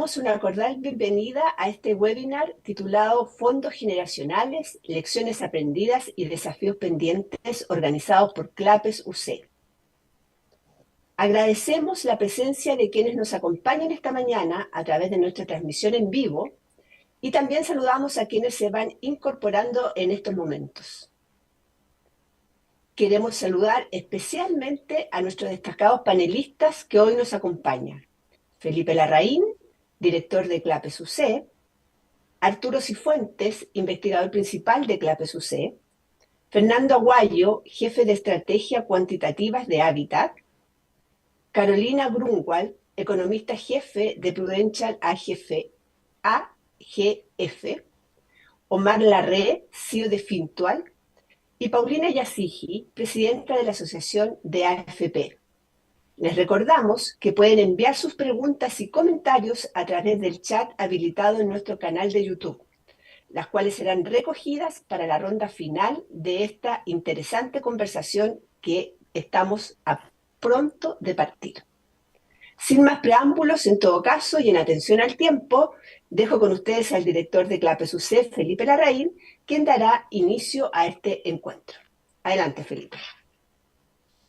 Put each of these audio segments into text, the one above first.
damos una cordial bienvenida a este webinar titulado Fondos Generacionales, Lecciones Aprendidas y Desafíos Pendientes, organizado por CLAPES UC. Agradecemos la presencia de quienes nos acompañan esta mañana a través de nuestra transmisión en vivo y también saludamos a quienes se van incorporando en estos momentos. Queremos saludar especialmente a nuestros destacados panelistas que hoy nos acompañan. Felipe Larraín, director de CLAPES UC, Arturo Cifuentes, investigador principal de CLAPES UC, Fernando Aguayo, jefe de estrategia cuantitativas de Habitat, Carolina Grunwald, economista jefe de Prudential AGF, Omar Larré, CEO de Fintual, y Paulina Yasigi, presidenta de la Asociación de AFP. Les recordamos que pueden enviar sus preguntas y comentarios a través del chat habilitado en nuestro canal de YouTube, las cuales serán recogidas para la ronda final de esta interesante conversación que estamos a pronto de partir. Sin más preámbulos, en todo caso, y en atención al tiempo, dejo con ustedes al director de CLAPES UC, Felipe Larraín, quien dará inicio a este encuentro. Adelante, Felipe.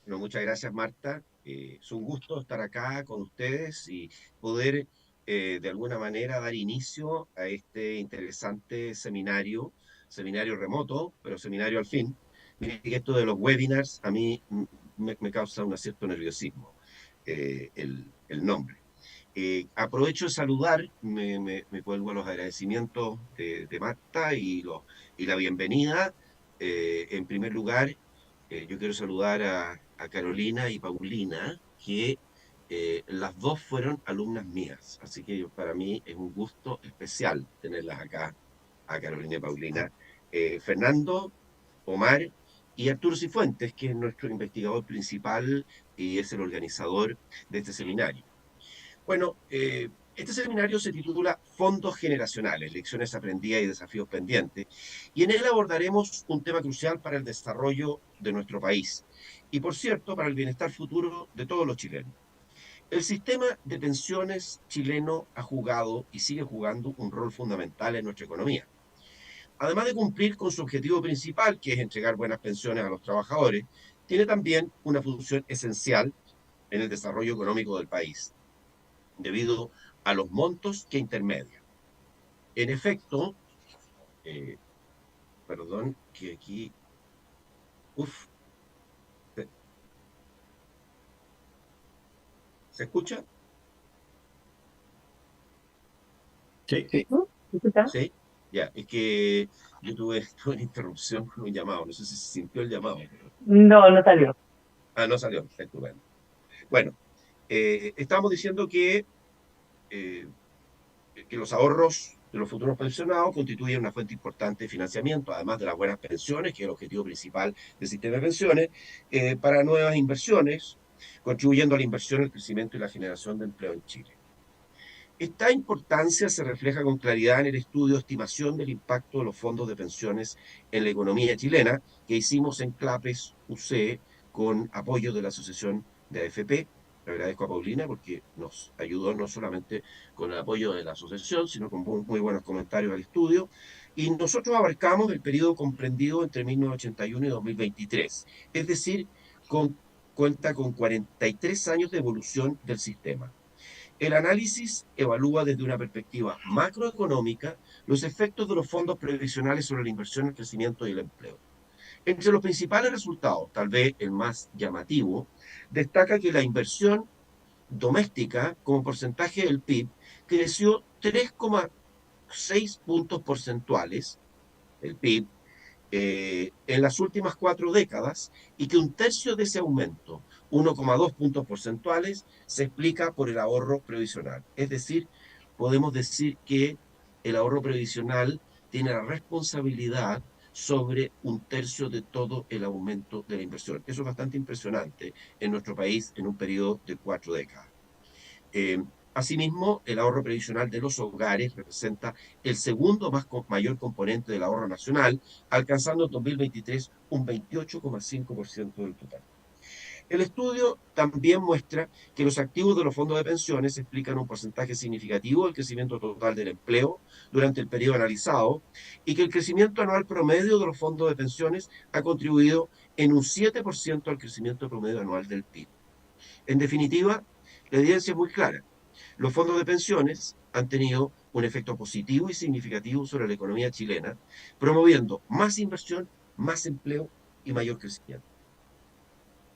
Bueno, muchas gracias, Marta. Es un gusto estar acá con ustedes y poder, de alguna manera, dar inicio a este interesante seminario remoto, pero seminario al fin. Miren que esto de los webinars a mí me causa un cierto nerviosismo, el nombre. Aprovecho de saludar, me vuelvo a los agradecimientos de Marta y la bienvenida. En primer lugar, yo quiero saludar a Carolina y Paulina, que las dos fueron alumnas mías, así que para mí es un gusto especial tenerlas acá, a Carolina y Paulina. Fernando, Omar y Arturo Cifuentes, que es nuestro investigador principal y es el organizador de este seminario. Bueno, este seminario se titula Fondos Generacionales, Lecciones Aprendidas y Desafíos Pendientes, y en él abordaremos un tema crucial para el desarrollo de nuestro país y, por cierto, para el bienestar futuro de todos los chilenos. El sistema de pensiones chileno ha jugado y sigue jugando un rol fundamental en nuestra economía. Además de cumplir con su objetivo principal, que es entregar buenas pensiones a los trabajadores, tiene también una función esencial en el desarrollo económico del país debido a los montos que intermedia. En efecto, eh, perdón, que aquí, uf, ¿se escucha? Sí. ¿Sí? ¿Escucha? Sí, ya, es que yo tuve una interrupción con un llamado, no sé si se sintió el llamado. No, no salió. Ah, no salió, estupendo. Bueno, estábamos diciendo eh, que los ahorros de los futuros pensionados constituyen una fuente importante de financiamiento, además de las buenas pensiones, que es el objetivo principal del sistema de pensiones, para nuevas inversiones, contribuyendo a la inversión, el crecimiento y la generación de empleo en Chile. Esta importancia se refleja con claridad en el estudio de estimación del impacto de los fondos de pensiones en la economía chilena que hicimos en CLAPES UC con apoyo de la Asociación de AFP. Le agradezco a Paulina porque nos ayudó no solamente con el apoyo de la asociación, sino con muy buenos comentarios al estudio. Y nosotros abarcamos el periodo comprendido entre 1981 y 2023, es decir, cuenta con 43 años de evolución del sistema. El análisis evalúa desde una perspectiva macroeconómica los efectos de los fondos previsionales sobre la inversión, el crecimiento y el empleo. Entre los principales resultados, tal vez el más llamativo, destaca que la inversión doméstica como porcentaje del PIB creció 3,6 puntos porcentuales, el PIB, en las últimas 4 décadas y que un tercio de ese aumento, 1,2 puntos porcentuales, se explica por el ahorro previsional. Es decir, podemos decir que el ahorro previsional tiene la responsabilidad sobre un tercio de todo el aumento de la inversión. Eso es bastante impresionante en nuestro país en un periodo de 4 décadas. Eh, Asimismo, el ahorro previsional de los hogares representa el segundo mayor componente del ahorro nacional, alcanzando en 2023 un 28,5% del total. El estudio también muestra que los activos de los fondos de pensiones explican un porcentaje significativo del crecimiento total del empleo durante el periodo analizado y que el crecimiento anual promedio de los fondos de pensiones ha contribuido en un 7% al crecimiento promedio anual del PIB. En definitiva, la evidencia es muy clara. Los fondos de pensiones han tenido un efecto positivo y significativo sobre la economía chilena, promoviendo más inversión, más empleo y mayor crecimiento.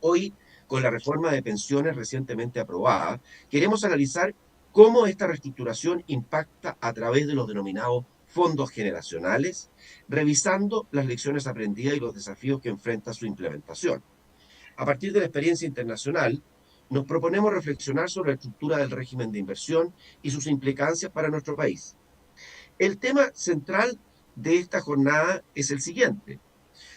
Hoy, con la reforma de pensiones recientemente aprobada, queremos analizar cómo esta reestructuración impacta a través de los denominados fondos generacionales, revisando las lecciones aprendidas y los desafíos que enfrenta su implementación. A partir de la experiencia internacional, nos proponemos reflexionar sobre la estructura del régimen de inversión y sus implicancias para nuestro país. El tema central de esta jornada es el siguiente.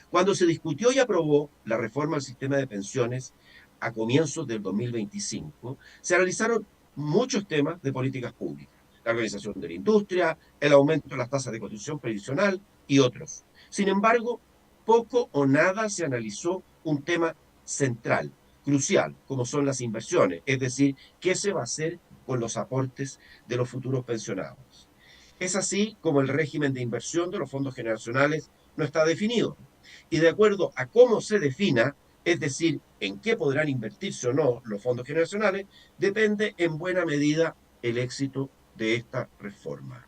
Cuando se discutió y aprobó la reforma al sistema de pensiones a comienzos del 2025, se analizaron muchos temas de políticas públicas, la organización de la industria, el aumento de las tasas de cotización previsional y otros. Sin embargo, poco o nada se analizó un tema central, crucial, como son las inversiones, es decir, qué se va a hacer con los aportes de los futuros pensionados. Es así como el régimen de inversión de los fondos generacionales no está definido. Y de acuerdo a cómo se defina, es decir, en qué podrán invertirse o no los fondos generacionales, depende en buena medida el éxito de esta reforma.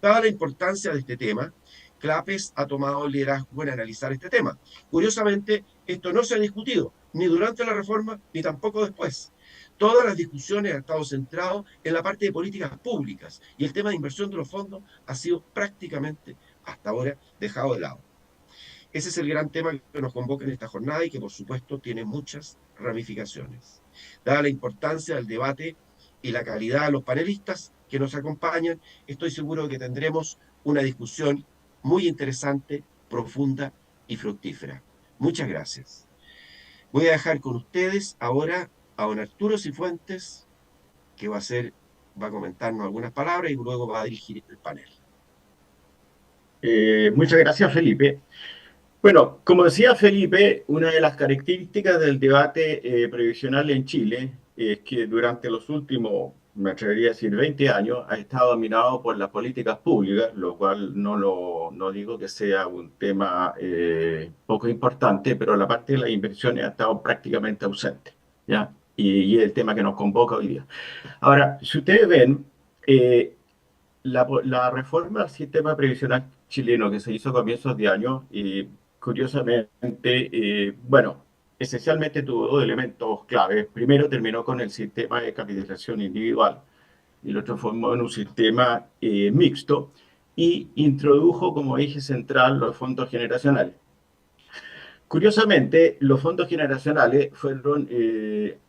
Dada la importancia de este tema, CLAPES ha tomado el liderazgo en analizar este tema. Curiosamente, esto no se ha discutido ni durante la reforma ni tampoco después. Todas las discusiones han estado centradas en la parte de políticas públicas y el tema de inversión de los fondos ha sido prácticamente hasta ahora dejado de lado. Ese es el gran tema que nos convoca en esta jornada y que por supuesto tiene muchas ramificaciones. Dada la importancia del debate y la calidad de los panelistas que nos acompañan, estoy seguro de que tendremos una discusión muy interesante, profunda y fructífera. Muchas gracias. Voy a dejar con ustedes ahora a don Arturo Cifuentes, que va a comentarnos algunas palabras y luego va a dirigir el panel. Muchas gracias, Felipe. Bueno, como decía Felipe, una de las características del debate previsional en Chile es que durante los últimos, me atrevería a decir, 20 años, ha estado dominado por las políticas públicas, lo cual no digo que sea un tema poco importante, pero la parte de las inversiones ha estado prácticamente ausente, ¿ya? Y es el tema que nos convoca hoy día. Ahora, si ustedes ven, la reforma al sistema previsional chileno que se hizo a comienzos de año, curiosamente, bueno, esencialmente tuvo dos elementos claves. Primero, terminó con el sistema de capitalización individual y lo transformó en un sistema mixto y introdujo como eje central los fondos generacionales. Curiosamente, los fondos generacionales fueron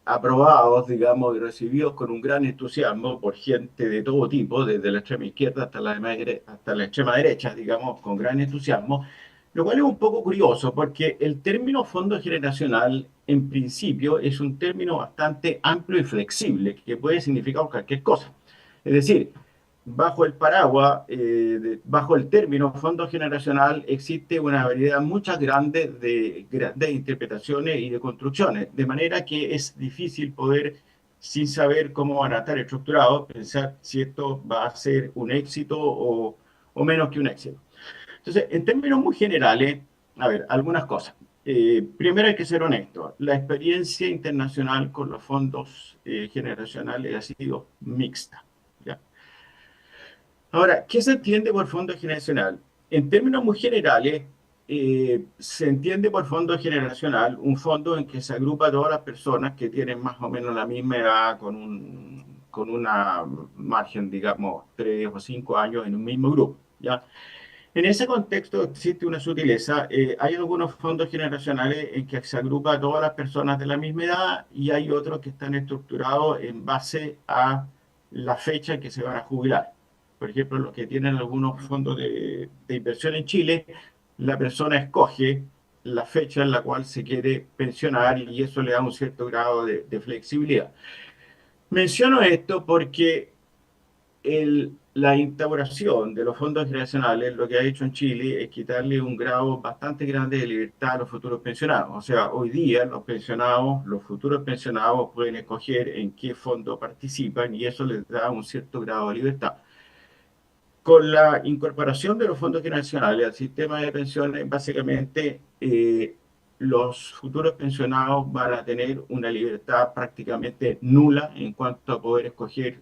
aprobados, digamos, y recibidos con un gran entusiasmo por gente de todo tipo, desde la extrema izquierda hasta la extrema derecha, digamos, con gran entusiasmo, lo cual es un poco curioso porque el término fondo generacional, en principio, es un término bastante amplio y flexible, que puede significar cualquier cosa. Es decir, bajo el paraguas, bajo el término fondo generacional, existe una variedad mucha grande de interpretaciones y de construcciones, de manera que es difícil poder, sin saber cómo van a estar estructurados, pensar si esto va a ser un éxito o menos que un éxito. Entonces, en términos muy generales, a ver, algunas cosas. Primero hay que ser honesto. La experiencia internacional con los fondos generacionales ha sido mixta. ¿Ya? Ahora, ¿qué se entiende por fondo generacional? En términos muy generales, se entiende por fondo generacional un fondo en que se agrupa a todas las personas que tienen más o menos la misma edad, con una margen, digamos, 3 o 5 años en un mismo grupo, ¿ya? En ese contexto existe una sutileza. Hay algunos fondos generacionales en que se agrupa a todas las personas de la misma edad y hay otros que están estructurados en base a la fecha en que se van a jubilar. Por ejemplo, los que tienen algunos fondos de inversión en Chile, la persona escoge la fecha en la cual se quiere pensionar y eso le da un cierto grado de flexibilidad. Menciono esto porque la instauración de los fondos generacionales lo que ha hecho en Chile es quitarle un grado bastante grande de libertad a los futuros pensionados. O sea, hoy día los pensionados, los futuros pensionados pueden escoger en qué fondo participan y eso les da un cierto grado de libertad. Con la incorporación de los fondos generacionales al sistema de pensiones, básicamente los futuros pensionados van a tener una libertad prácticamente nula en cuanto a poder escoger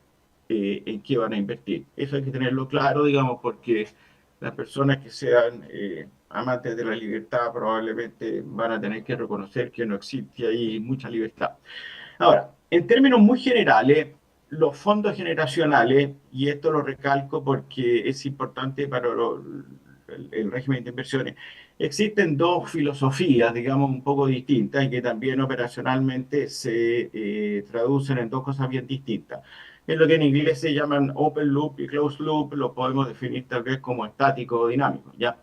en qué van a invertir. Eso hay que tenerlo claro, digamos, porque las personas que sean amantes de la libertad probablemente van a tener que reconocer que no existe ahí mucha libertad. Ahora, en términos muy generales, los fondos generacionales, y esto lo recalco porque es importante para el régimen de inversiones, existen dos filosofías, digamos, un poco distintas y que también operacionalmente se traducen en dos cosas bien distintas. En lo que en inglés se llaman open loop y closed loop, lo podemos definir tal vez como estático o dinámico, ¿ya?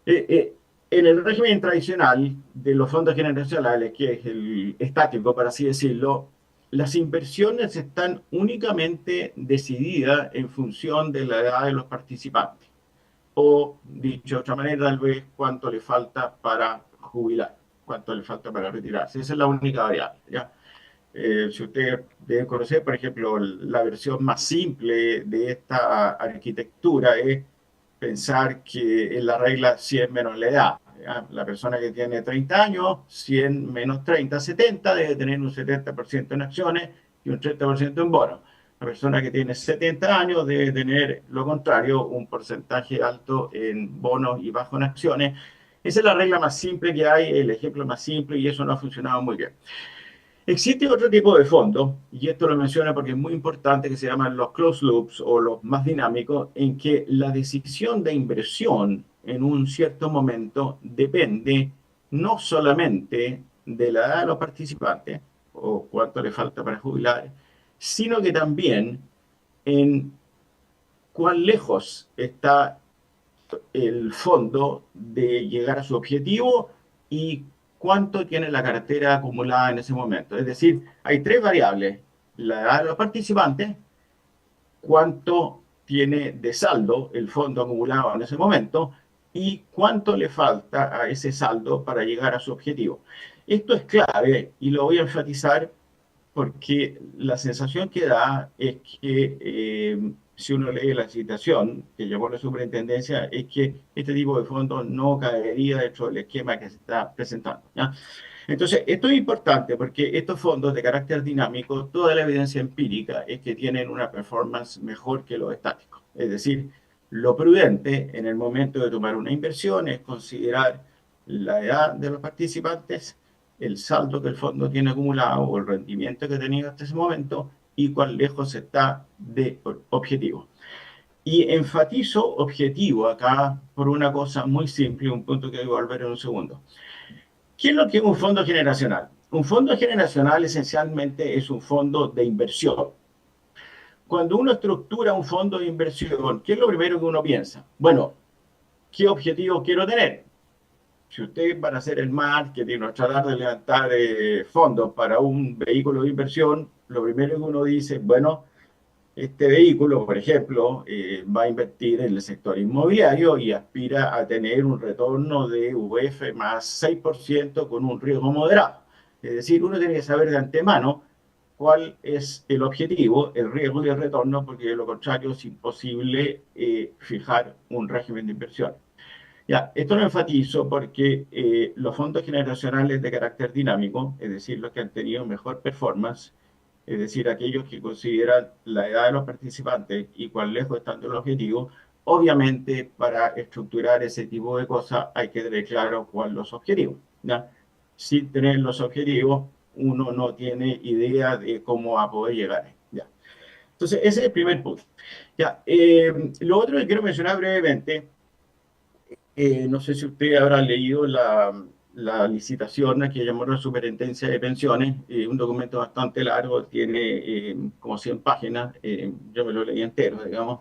Eh, eh, en el régimen tradicional de los fondos generacionales, que es el estático, por así decirlo, las inversiones están únicamente decididas en función de la edad de los participantes. O, dicho de otra manera, tal vez cuánto le falta para jubilar, cuánto le falta para retirarse. Esa es la única variable, ¿ya? Si ustedes deben conocer, por ejemplo, la versión más simple de esta arquitectura es pensar que es la regla 100 menos la edad. ¿Ya? La persona que tiene 30 años, 100 menos 30, 70, debe tener un 70% en acciones y un 30% en bonos. La persona que tiene 70 años debe tener lo contrario, un porcentaje alto en bonos y bajo en acciones. Esa es la regla más simple que hay, el ejemplo más simple y eso no ha funcionado muy bien. Existe otro tipo de fondos, y esto lo menciono porque es muy importante, que se llaman los closed loops o los más dinámicos, en que la decisión de inversión en un cierto momento depende no solamente de la edad de los participantes o cuánto le falta para jubilar, sino que también en cuán lejos está el fondo de llegar a su objetivo y cuánto tiene la cartera acumulada en ese momento. Es decir, hay tres variables: la edad de los participantes, cuánto tiene de saldo el fondo acumulado en ese momento y cuánto le falta a ese saldo para llegar a su objetivo. Esto es clave y lo voy a enfatizar porque la sensación que da es que si uno lee la citación que llevó la superintendencia, es que este tipo de fondos no caería dentro del esquema que se está presentando, ¿ya? Entonces, esto es importante porque estos fondos de carácter dinámico, toda la evidencia empírica es que tienen una performance mejor que los estáticos. Es decir, lo prudente en el momento de tomar una inversión es considerar la edad de los participantes, el saldo que el fondo tiene acumulado o el rendimiento que ha tenido hasta ese momento y cuán lejos está de objetivo. Y enfatizo objetivo acá por una cosa muy simple, un punto que voy a volver en un segundo. ¿Qué es lo que es un fondo generacional? Un fondo generacional esencialmente es un fondo de inversión. Cuando uno estructura un fondo de inversión, ¿qué es lo primero que uno piensa? Bueno, ¿qué objetivo quiero tener? Si ustedes van a hacer el marketing o tratar de levantar fondos para un vehículo de inversión, lo primero que uno dice, bueno, este vehículo, por ejemplo, va a invertir en el sector inmobiliario y aspira a tener un retorno de UF más 6% con un riesgo moderado. Es decir, uno tiene que saber de antemano cuál es el objetivo, el riesgo y el retorno, porque de lo contrario es imposible fijar un régimen de inversión. Ya, esto lo enfatizo porque los fondos generacionales de carácter dinámico, es decir, los que han tenido mejor performance, es decir, aquellos que consideran la edad de los participantes y cuán lejos están del objetivo, obviamente para estructurar ese tipo de cosas hay que tener claro cuáles son los objetivos, ¿ya? Sin tener los objetivos, uno no tiene idea de cómo va a poder llegar, ¿ya? Entonces, ese es el primer punto. Ya, lo otro que quiero mencionar brevemente, no sé si usted habrá leído la licitación que llamó la Superintendencia de Pensiones, un documento bastante largo, tiene como 100 páginas, yo me lo leí entero, digamos.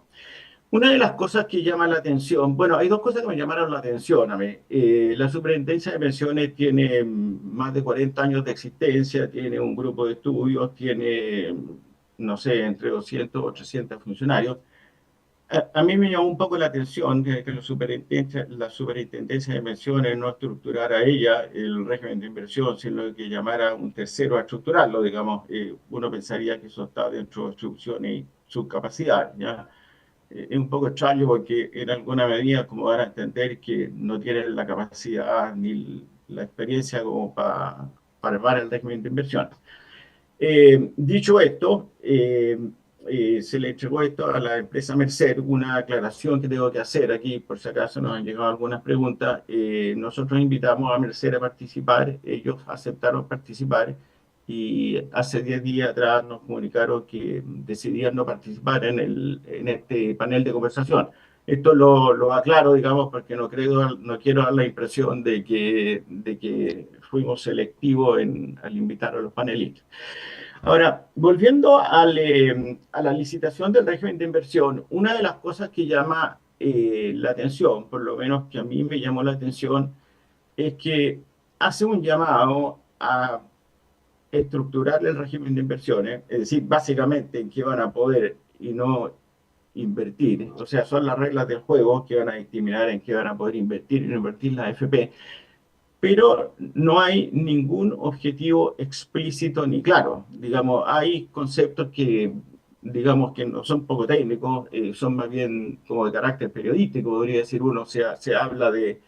Una de las cosas que llama la atención, bueno, hay dos cosas que me llamaron la atención a mí. La Superintendencia de Pensiones tiene más de 40 años de existencia, tiene un grupo de estudios, tiene, no sé, entre 200 o 300 funcionarios. A mí me llamó un poco la atención que la superintendencia de inversiones no estructurara a ella el régimen de inversión, sino que llamara a un tercero a estructurarlo, digamos. Uno pensaría que eso está dentro de atribuciones y su capacidad, ¿ya? Es un poco extraño porque en alguna medida como van a entender que no tienen la capacidad ni la experiencia como para armar el régimen de inversión. Dicho esto, se le entregó esto a la empresa Mercer. Una aclaración que tengo que hacer aquí, por si acaso nos han llegado algunas preguntas. Nosotros invitamos a Mercer a participar, ellos aceptaron participar y hace 10 días atrás nos comunicaron que decidían no participar en este panel de conversación. Esto lo aclaro, digamos, porque no quiero dar la impresión de que fuimos selectivos al invitar a los panelistas. Ahora, volviendo a la licitación del régimen de inversión, una de las cosas que llama la atención, por lo menos que a mí me llamó la atención, es que hace un llamado a estructurar el régimen de inversiones, es decir, básicamente en qué van a poder y no invertir, o sea, son las reglas del juego que van a determinar en qué van a poder invertir y no invertir las AFP, pero no hay ningún objetivo explícito ni claro. Digamos, hay conceptos que, digamos, que no son poco técnicos, son más bien como de carácter periodístico, podría decir uno. Se habla de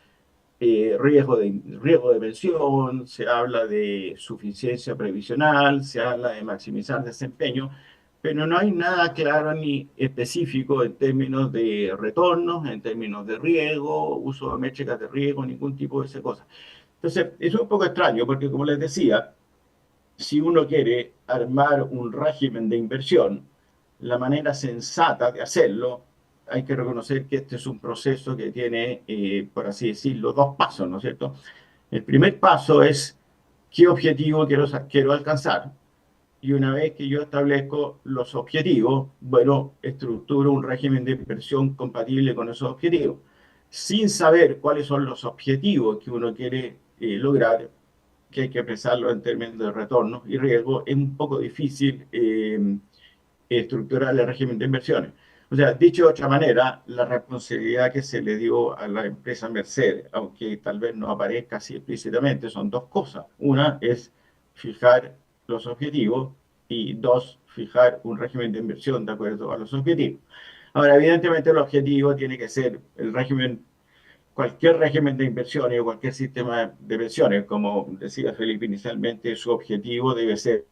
riesgo de pensión, se habla de suficiencia previsional, se habla de maximizar desempeño, pero no hay nada claro ni específico en términos de retornos, en términos de riesgo, uso de métricas de riesgo, ningún tipo de esas cosas. Entonces, es un poco extraño porque, como les decía, si uno quiere armar un régimen de inversión, la manera sensata de hacerlo, hay que reconocer que este es un proceso que tiene, por así decirlo, dos pasos, ¿no es cierto? El primer paso es qué objetivo quiero alcanzar. Y una vez que yo establezco los objetivos, bueno, estructuro un régimen de inversión compatible con esos objetivos. Sin saber cuáles son los objetivos que uno quiere lograr, que hay que expresarlo en términos de retorno y riesgo, es un poco difícil estructurar el régimen de inversiones. O sea, dicho de otra manera, la responsabilidad que se le dio a la empresa Mercer, aunque tal vez no aparezca así explícitamente, son dos cosas. Una es fijar los objetivos y dos, fijar un régimen de inversión de acuerdo a los objetivos. Ahora, evidentemente el objetivo tiene que ser el régimen, cualquier régimen de inversiones o cualquier sistema de pensiones, como decía Felipe inicialmente, su objetivo debe ser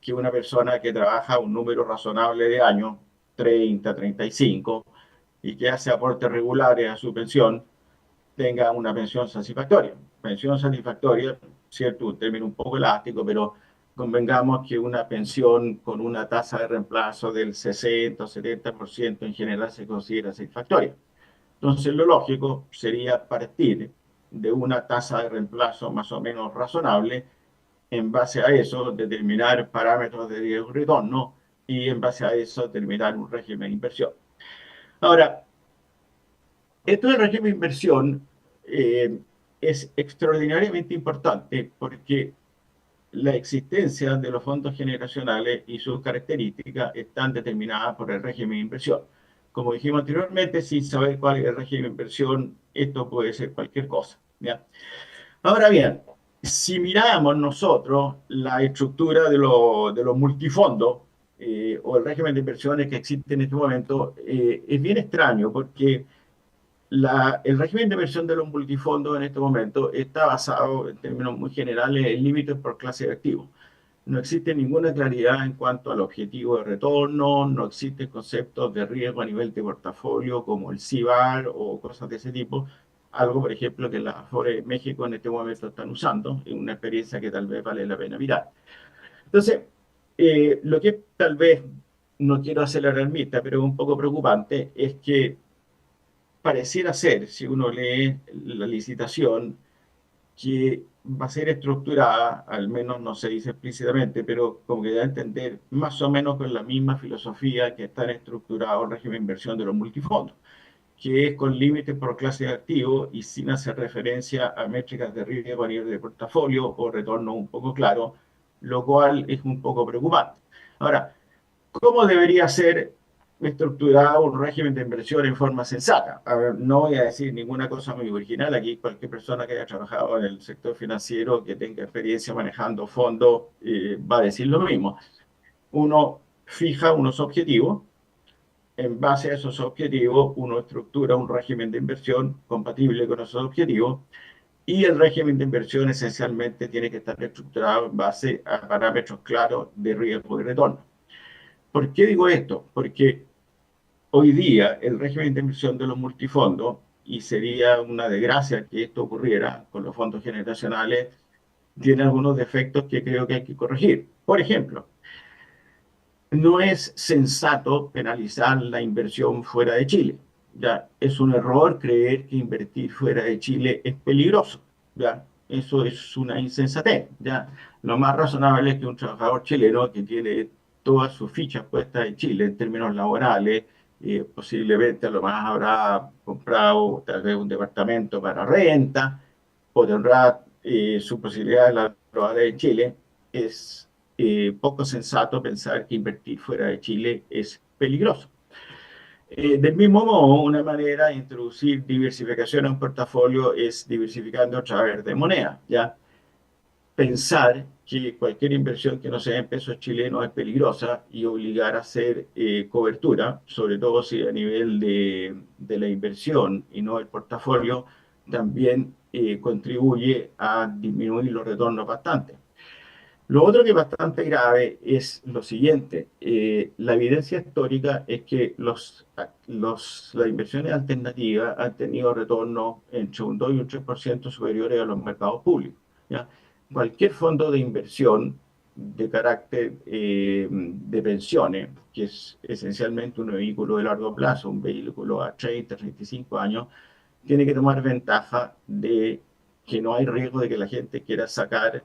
que una persona que trabaja un número razonable de años, 30, 35, y que hace aportes regulares a su pensión, tenga una pensión satisfactoria. Pensión satisfactoria, cierto, un término un poco elástico, pero convengamos que una pensión con una tasa de reemplazo del 60 o 70% en general se considera satisfactoria. Entonces, lo lógico sería partir de una tasa de reemplazo más o menos razonable, en base a eso determinar parámetros de riesgo y retorno y en base a eso determinar un régimen de inversión. Ahora, esto del régimen de inversión es extraordinariamente importante porque la existencia de los fondos generacionales y sus características están determinadas por el régimen de inversión. Como dijimos anteriormente, sin saber cuál es el régimen de inversión, esto puede ser cualquier cosa, ¿ya? Ahora bien, si miramos nosotros la estructura de los multifondos o el régimen de inversiones que existe en este momento, es bien extraño porque el régimen de inversión de los multifondos en este momento está basado, en términos muy generales, en límites por clase de activos. No existe ninguna claridad en cuanto al objetivo de retorno, no existen conceptos de riesgo a nivel de portafolio como el CIVAR o cosas de ese tipo. Algo, por ejemplo, que las Afore México en este momento están usando, es una experiencia que tal vez vale la pena mirar. Entonces, lo que tal vez, no quiero hacer la alarmista, pero es un poco preocupante, es que pareciera ser, si uno lee la licitación, que va a ser estructurada, al menos no se dice explícitamente, pero como que da a entender más o menos con la misma filosofía que están estructurados el régimen de inversión de los multifondos, que es con límites por clase de activo y sin hacer referencia a métricas de riesgo a nivel de portafolio o retorno un poco claro, lo cual es un poco preocupante. Ahora, ¿cómo debería ser estructurado un régimen de inversión en forma sensata. A ver, no voy a decir ninguna cosa muy original aquí. Cualquier persona que haya trabajado en el sector financiero, que tenga experiencia manejando fondos, va a decir lo mismo. Uno fija unos objetivos. En base a esos objetivos, uno estructura un régimen de inversión compatible con esos objetivos. Y el régimen de inversión esencialmente tiene que estar estructurado en base a parámetros claros de riesgo y retorno. ¿Por qué digo esto? Porque hoy día el régimen de inversión de los multifondos, y sería una desgracia que esto ocurriera con los fondos generacionales, tiene algunos defectos que creo que hay que corregir. Por ejemplo, no es sensato penalizar la inversión fuera de Chile. ¿Ya? Es un error creer que invertir fuera de Chile es peligroso. ¿Ya? Eso es una insensatez. ¿Ya? Lo más razonable es que un trabajador chileno que tiene todas sus fichas puestas en Chile en términos laborales, posiblemente a lo más habrá comprado tal vez un departamento para renta, o tendrá su posibilidad de la probabilidad en Chile, es poco sensato pensar que invertir fuera de Chile es peligroso. Del mismo modo, una manera de introducir diversificación en un portafolio es diversificando a través de moneda, ¿ya? Pensar que cualquier inversión que no sea en pesos chilenos es peligrosa y obligar a hacer cobertura, sobre todo si a nivel de la inversión y no el portafolio, también contribuye a disminuir los retornos bastante. Lo otro que es bastante grave es lo siguiente. La evidencia histórica es que las inversiones alternativas han tenido retornos entre un 2 y un 3% superiores a los mercados públicos. ¿Ya? Cualquier fondo de inversión de carácter de pensiones, que es esencialmente un vehículo de largo plazo, un vehículo a 30, 35 años, tiene que tomar ventaja de que no hay riesgo de que la gente quiera sacar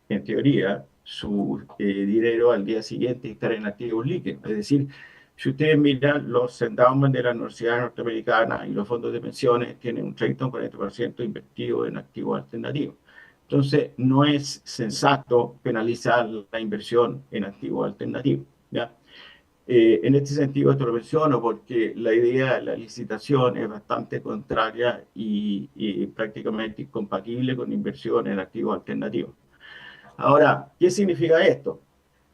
en teoría, su dinero al día siguiente y estar en activos líquidos. Es decir, si ustedes miran los endowments de la Universidad Norteamericana y los fondos de pensiones, tienen un 30 o un 40% invertido en activos alternativos. Entonces, no es sensato penalizar la inversión en activos alternativos. ¿Ya? En este sentido, esto lo menciono porque la idea de la licitación es bastante contraria y prácticamente incompatible con inversión en activos alternativos. Ahora, ¿qué significa esto?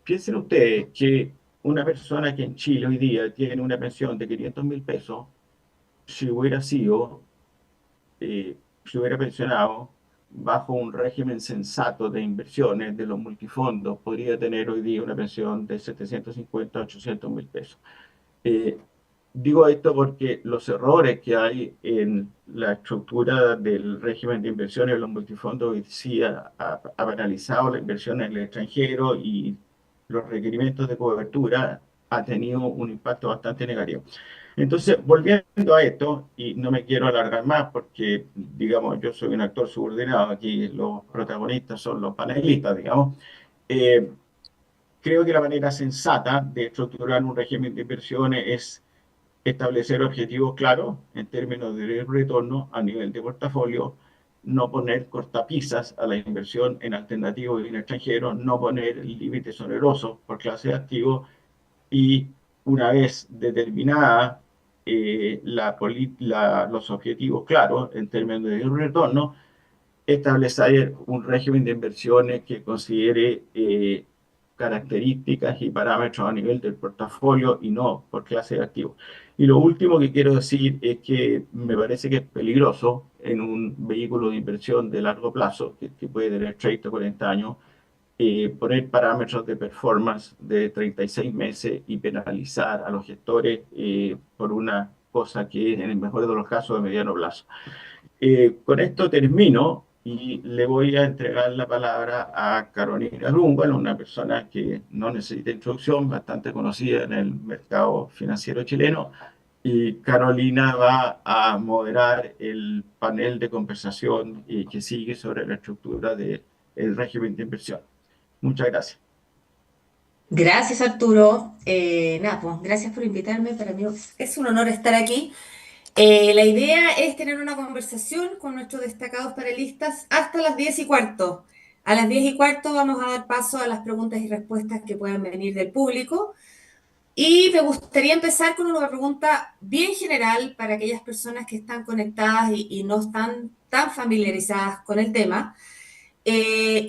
Piensen ustedes que una persona que en Chile hoy día tiene una pensión de 500.000 pesos, si hubiera sido, si hubiera pensionado bajo un régimen sensato de inversiones de los multifondos, podría tener hoy día una pensión de 750 a 800.000 pesos. Eh, Digo esto porque los errores que hay en la estructura del régimen de inversiones de los multifondos hoy sí ha penalizado la inversión en el extranjero y los requerimientos de cobertura ha tenido un impacto bastante negativo. Entonces, volviendo a esto, y no me quiero alargar más porque, digamos, yo soy un actor subordinado, aquí los protagonistas son los panelistas, digamos. eh, Creo que la manera sensata de estructurar un régimen de inversiones es establecer objetivos claros en términos de retorno a nivel de portafolio, no poner cortapisas a la inversión en alternativos y en extranjeros, no poner límites onerosos por clase de activos y una vez determinada los objetivos claros en términos de retorno, establecer un régimen de inversiones que considere características y parámetros a nivel del portafolio y no por clase de activos. Y lo último que quiero decir es que me parece que es peligroso en un vehículo de inversión de largo plazo, que puede tener 30 o 40 años, poner parámetros de performance de 36 meses y penalizar a los gestores por una cosa que es, en el mejor de los casos, de mediano plazo. Con esto termino y le voy a entregar la palabra a Carolina Grunwald, una persona que no necesita introducción, bastante conocida en el mercado financiero chileno. Y Carolina va a moderar el panel de conversación que sigue sobre la estructura del régimen de inversión. Muchas gracias. Gracias, Arturo. Nada, pues, gracias por invitarme. Para mí es un honor estar aquí. La idea es tener una conversación con nuestros destacados panelistas hasta las 10:15. A las 10:15 vamos a dar paso a las preguntas y respuestas que puedan venir del público. Y me gustaría empezar con una pregunta bien general para aquellas personas que están conectadas y no están tan familiarizadas con el tema.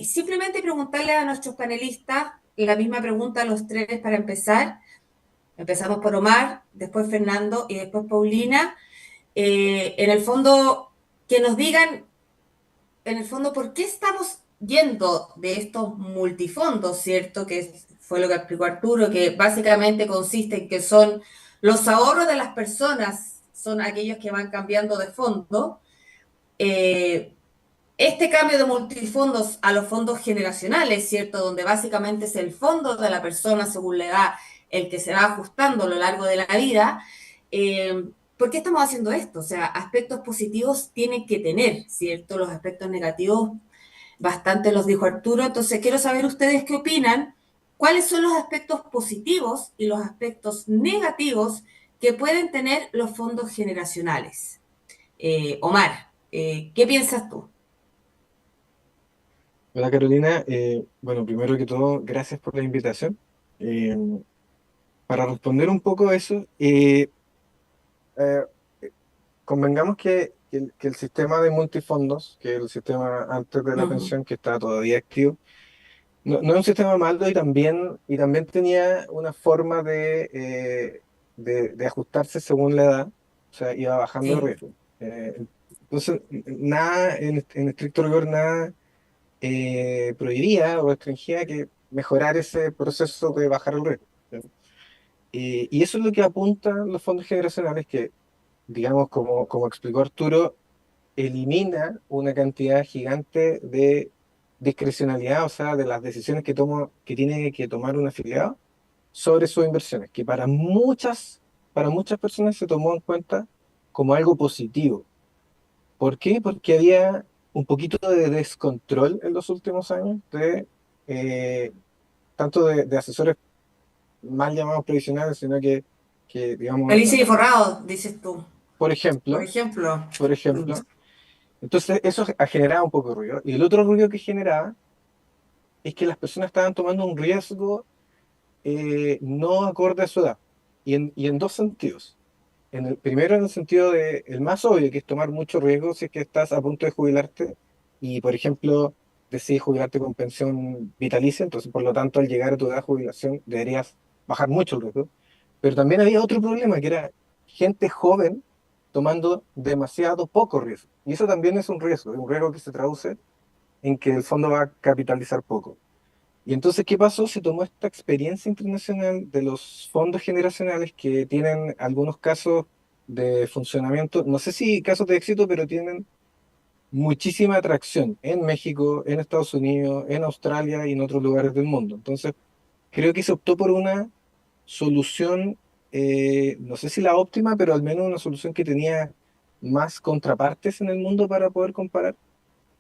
Simplemente preguntarle a nuestros panelistas la misma pregunta a los tres para empezar. Empezamos por Omar, después Fernando y después Paulina. En el fondo, que nos digan, en el fondo, ¿por qué estamos yendo de estos multifondos, cierto? Que fue lo que explicó Arturo, que básicamente consiste en que son los ahorros de las personas, son aquellos que van cambiando de fondo. Eh, este cambio de multifondos a los fondos generacionales, ¿cierto? Donde básicamente es el fondo de la persona según la edad el que se va ajustando a lo largo de la vida. ¿Por qué estamos haciendo esto? O sea, aspectos positivos tienen que tener, ¿cierto? Los aspectos negativos, bastante los dijo Arturo. Entonces, quiero saber ustedes qué opinan, cuáles son los aspectos positivos y los aspectos negativos que pueden tener los fondos generacionales. Omar, ¿qué piensas tú? Hola Carolina, bueno, primero que todo, gracias por la invitación. Eh, para responder un poco a eso, eh, convengamos que el sistema de multifondos, que el sistema antes de Uh la -huh. pensión, que está todavía activo, no es un sistema malo y también tenía una forma de ajustarse según la edad, o sea, iba bajando de Sí. riesgo. Entonces, nada, en estricto rigor, nada prohibía o restringía que mejorar ese proceso de bajar el riesgo. ¿Sí? Y eso es lo que apuntan los fondos generacionales que, digamos, como explicó Arturo, elimina una cantidad gigante de discrecionalidad, o sea, de las decisiones que tiene que tomar un afiliado sobre sus inversiones, que para muchas personas se tomó en cuenta como algo positivo. ¿Por qué? Porque había un poquito de descontrol en los últimos años eh, tanto de asesores mal llamados previsionales, sino que digamos, Alicia y Forrado, dices tú, por por ejemplo, ejemplo. por ejemplo, entonces eso ha generado un poco de ruido. Y el otro ruido que generaba es que las personas estaban tomando un riesgo no acorde a su edad. Y en dos sentidos. Primero, en el sentido el más obvio, que es tomar mucho riesgo si es que estás a punto de jubilarte y, por ejemplo, decides jubilarte con pensión vitalicia, entonces, por lo tanto, al llegar a tu edad de jubilación deberías bajar mucho el riesgo. Pero también había otro problema, que era gente joven tomando demasiado poco riesgo. Y eso también es un riesgo que se traduce en que el fondo va a capitalizar poco. Y entonces, ¿qué pasó? Se tomó esta experiencia internacional de los fondos generacionales que tienen algunos casos de funcionamiento, no sé si casos de éxito, pero tienen muchísima atracción en México, en Estados Unidos, en Australia y en otros lugares del mundo. Entonces, creo que se optó por una solución, no sé si la óptima, pero al menos una solución que tenía más contrapartes en el mundo para poder comparar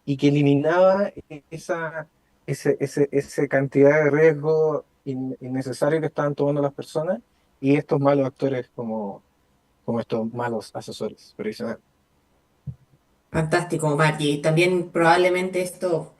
y que eliminaba esa cantidad de riesgo innecesario que estaban tomando las personas y estos malos actores como estos malos asesores previsionales. Fantástico, Omar. Y también probablemente esto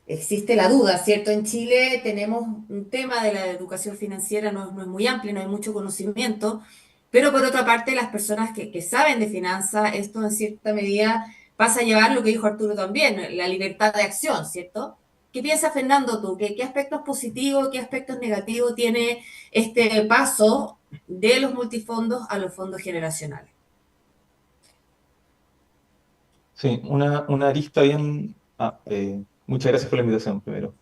existe la duda, ¿cierto? En Chile tenemos un tema de la educación financiera, no es muy amplio, no hay mucho conocimiento, pero por otra parte, las personas que saben de finanzas, esto en cierta medida pasa a llevar lo que dijo Arturo también, la libertad de acción, ¿cierto? ¿Qué piensas, Fernando, tú? ¿Qué aspectos positivos, qué aspectos negativos tiene este paso de los multifondos a los fondos generacionales? Sí, una arista bien. Muchas gracias por la invitación primero.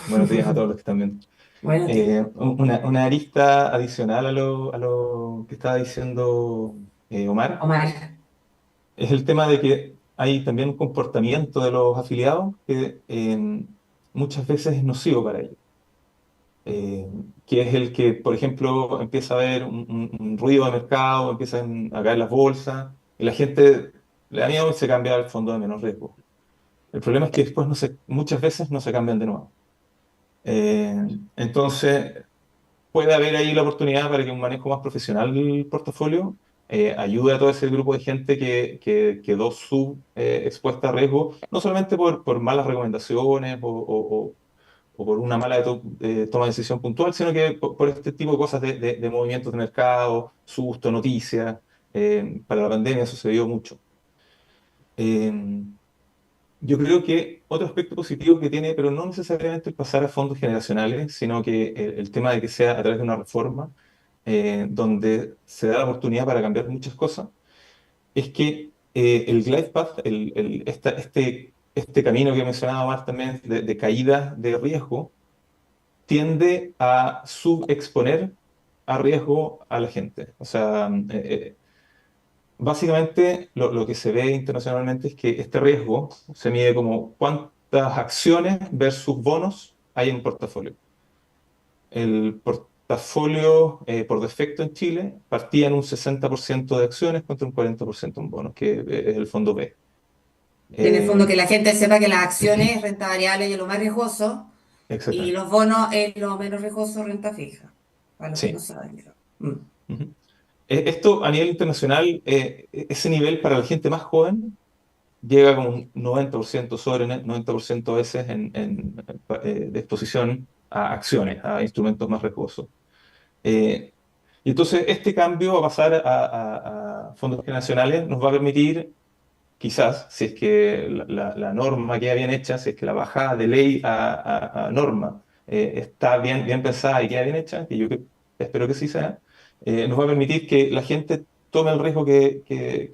Buenos días a todos los que están viendo. Buenos días. Una arista adicional a lo que estaba diciendo Omar Omar. es el tema de que hay también un comportamiento de los afiliados que muchas veces es nocivo para ellos. Eh, que es el que, por ejemplo, empieza a haber un ruido de mercado, empiezan a caer las bolsas y la gente le da miedo y se cambia al fondo de menos riesgo. El problema es que después muchas veces no se cambian de nuevo. Eh, entonces, puede haber ahí la oportunidad para que un manejo más profesional del portafolio ayude a todo ese grupo de gente que quedó expuesta a riesgo, no solamente por malas recomendaciones o por una mala toma de decisión puntual, sino que por este tipo de cosas de movimientos de mercado, susto, noticias. Para la pandemia sucedió mucho. Eh, yo creo que otro aspecto positivo que tiene, pero no necesariamente el pasar a fondos generacionales, sino que el tema de que sea a través de una reforma, donde se da la oportunidad para cambiar muchas cosas, es que el glide path, este camino que mencionaba Mar también de caída de riesgo, tiende a subexponer a riesgo a la gente. O sea, básicamente lo que se ve internacionalmente es que este riesgo se mide como cuántas acciones versus bonos hay en un portafolio. El portafolio por defecto en Chile partía en un 60% de acciones contra un 40% en bonos, que es el fondo B. En el fondo, que Eh, la gente sepa que las acciones, renta variable es lo más riesgoso y exactamente. los bonos es lo menos riesgoso, renta fija, para los que no Sí. saben. Mm. Ujú. Esto a nivel internacional, ese nivel para la gente más joven llega como un 90% sobre 90% a veces de exposición a acciones, a instrumentos más riesgosos. Eh, y entonces este cambio a pasar a fondos nacionales nos va a permitir, quizás, si es que la norma queda bien hecha, si es que la bajada de ley a norma está bien pensada y queda bien hecha, que espero que sí sea, nos va a permitir que la gente tome el riesgo que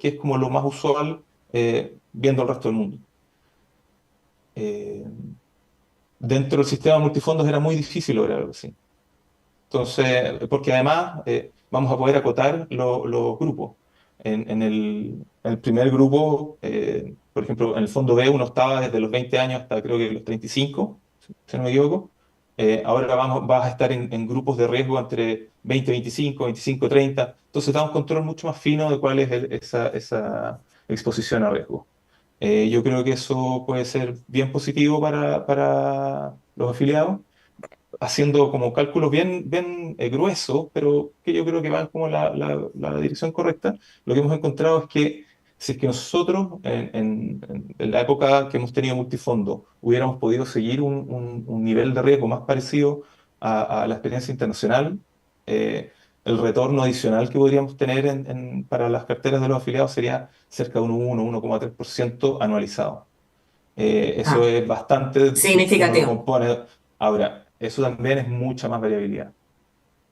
es como lo más usual viendo el resto del mundo. Eh, Dentro del sistema multifondos era muy difícil lograr algo así. Entonces, porque además vamos a poder acotar los grupos. En el primer grupo, por ejemplo, en el fondo B uno estaba desde los 20 años hasta creo que los 35, si no me equivoco. Ahora vas a estar en grupos de riesgo entre 20, 25, 25, 30. Entonces da un control mucho más fino de cuál es esa exposición a riesgo. Yo creo que eso puede ser bien positivo para los afiliados, haciendo como cálculos bien gruesos, pero que yo creo que van como la dirección correcta. Lo que hemos encontrado es que si es que nosotros en la época que hemos tenido multifondo hubiéramos podido seguir un nivel de riesgo más parecido a la experiencia internacional, el retorno adicional que podríamos tener para las carteras de los afiliados sería cerca de un 1,3% anualizado. Eso Ah, es bastante si uno lo significativo. compone. Ahora, eso también es mucha más variabilidad.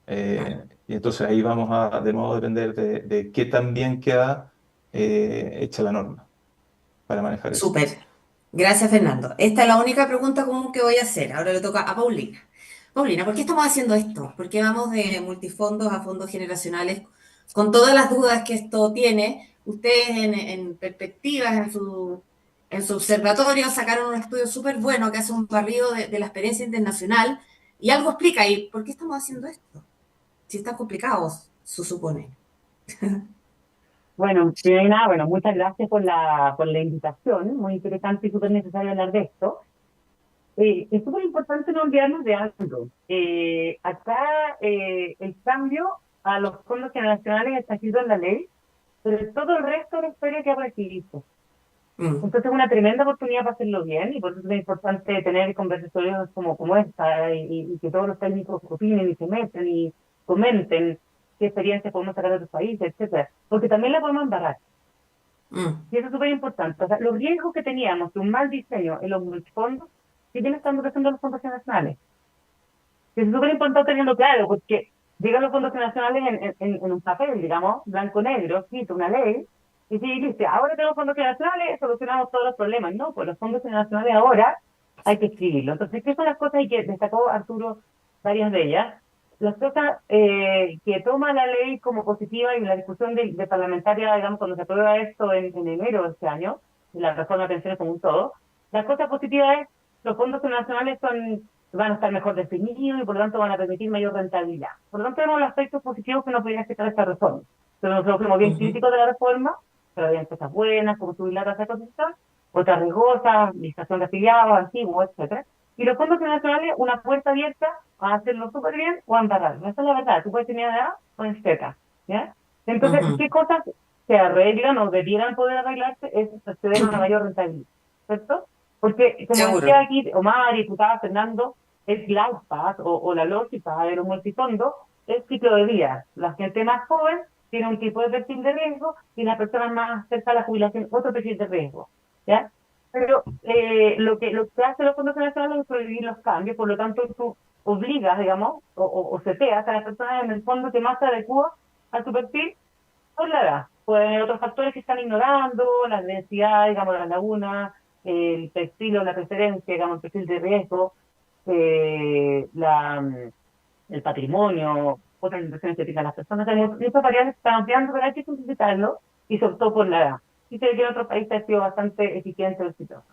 Claro. Y entonces ahí vamos a de nuevo depender de qué tan bien queda hecha la norma para manejar eso. Súper. Gracias, Fernando. Esta es la única pregunta común que voy a hacer. Ahora le toca a Paulina. Paulina, ¿por qué estamos haciendo esto? ¿Por qué vamos de multifondos a fondos generacionales con todas las dudas que esto tiene? Ustedes en perspectivas, en su observatorio, sacaron un estudio súper bueno que hace un barrido de la experiencia internacional y algo explica ahí. ¿Por qué estamos haciendo esto? Si es tan complicado, se supone. Bueno, primero que nada, bueno, muchas gracias por la invitación. Muy interesante y súper necesario hablar de esto. Es súper importante no olvidarnos de algo. Acá el cambio a los fondos generacionales está escrito en la ley, pero todo el resto de la historia que recibirse. Mm. Entonces es una tremenda oportunidad para hacerlo bien y por eso es importante tener conversatorios como esta y que todos los técnicos opinen y se metan y comenten qué experiencias podemos sacar de otros países, etcétera, porque también la podemos embarrar. Mm. Y eso es súper importante. O sea, los riesgos que teníamos de un mal diseño en los multifondos siguen estando presentes en los fondos nacionales. Y es súper importante tenerlo claro, porque llegan los fondos nacionales en un papel, digamos, blanco-negro, escrito, una ley, y si dice, ahora tenemos fondos nacionales, solucionamos todos los problemas. No, pues los fondos nacionales ahora hay que escribirlo. Entonces, ¿qué son las cosas? Y que destacó Arturo varias de ellas. Las cosas que toma la ley como positiva y la discusión de parlamentaria, digamos, cuando se aprueba esto en enero de este año, la reforma de pensiones como un todo, las cosas positivas es los fondos nacionales van a estar mejor definidos y por lo tanto van a permitir mayor rentabilidad. Por lo tanto, tenemos los aspectos positivos que nos podría afectar esta reforma. Pero nosotros fuimos bien Ujú. críticos de la reforma, pero habían cosas buenas, como subir la tasa de cotización, otras riesgosas, administración de afiliados, antiguos, etcétera. Y los fondos nacionales, una puerta abierta a hacerlo súper bien o a embarrarlo. Esa es la verdad. Tú puedes tener A o en Z, ¿ya? Entonces, Ujú. ¿qué cosas se arreglan o debieran poder arreglarse? Es acceder a una mayor rentabilidad, ¿cierto? Porque, como decía Seguro. aquí Omar, diputada Fernando, el LifePath o la lógica de los multifondos es ciclo de vida. La gente más joven tiene un tipo de perfil de riesgo y las personas más cerca a la jubilación otro perfil de riesgo, ¿ya? Pero lo que hacen los fondos nacionales es prohibir los cambios, por lo tanto tú obligas, digamos, o seteas a las personas en el fondo que más se adecua a su perfil por la edad. Pueden haber otros factores que están ignorando, la densidad, digamos, las lagunas, el perfil o la preferencia, digamos, el perfil de riesgo, eh, la, mm, el patrimonio, otras inversiones que tengan las personas. Hay muchas variables que están ampliando, pero hay que simplificarlo y se optó por la edad. Y sé que en otros países ha sido bastante eficiente o exitoso.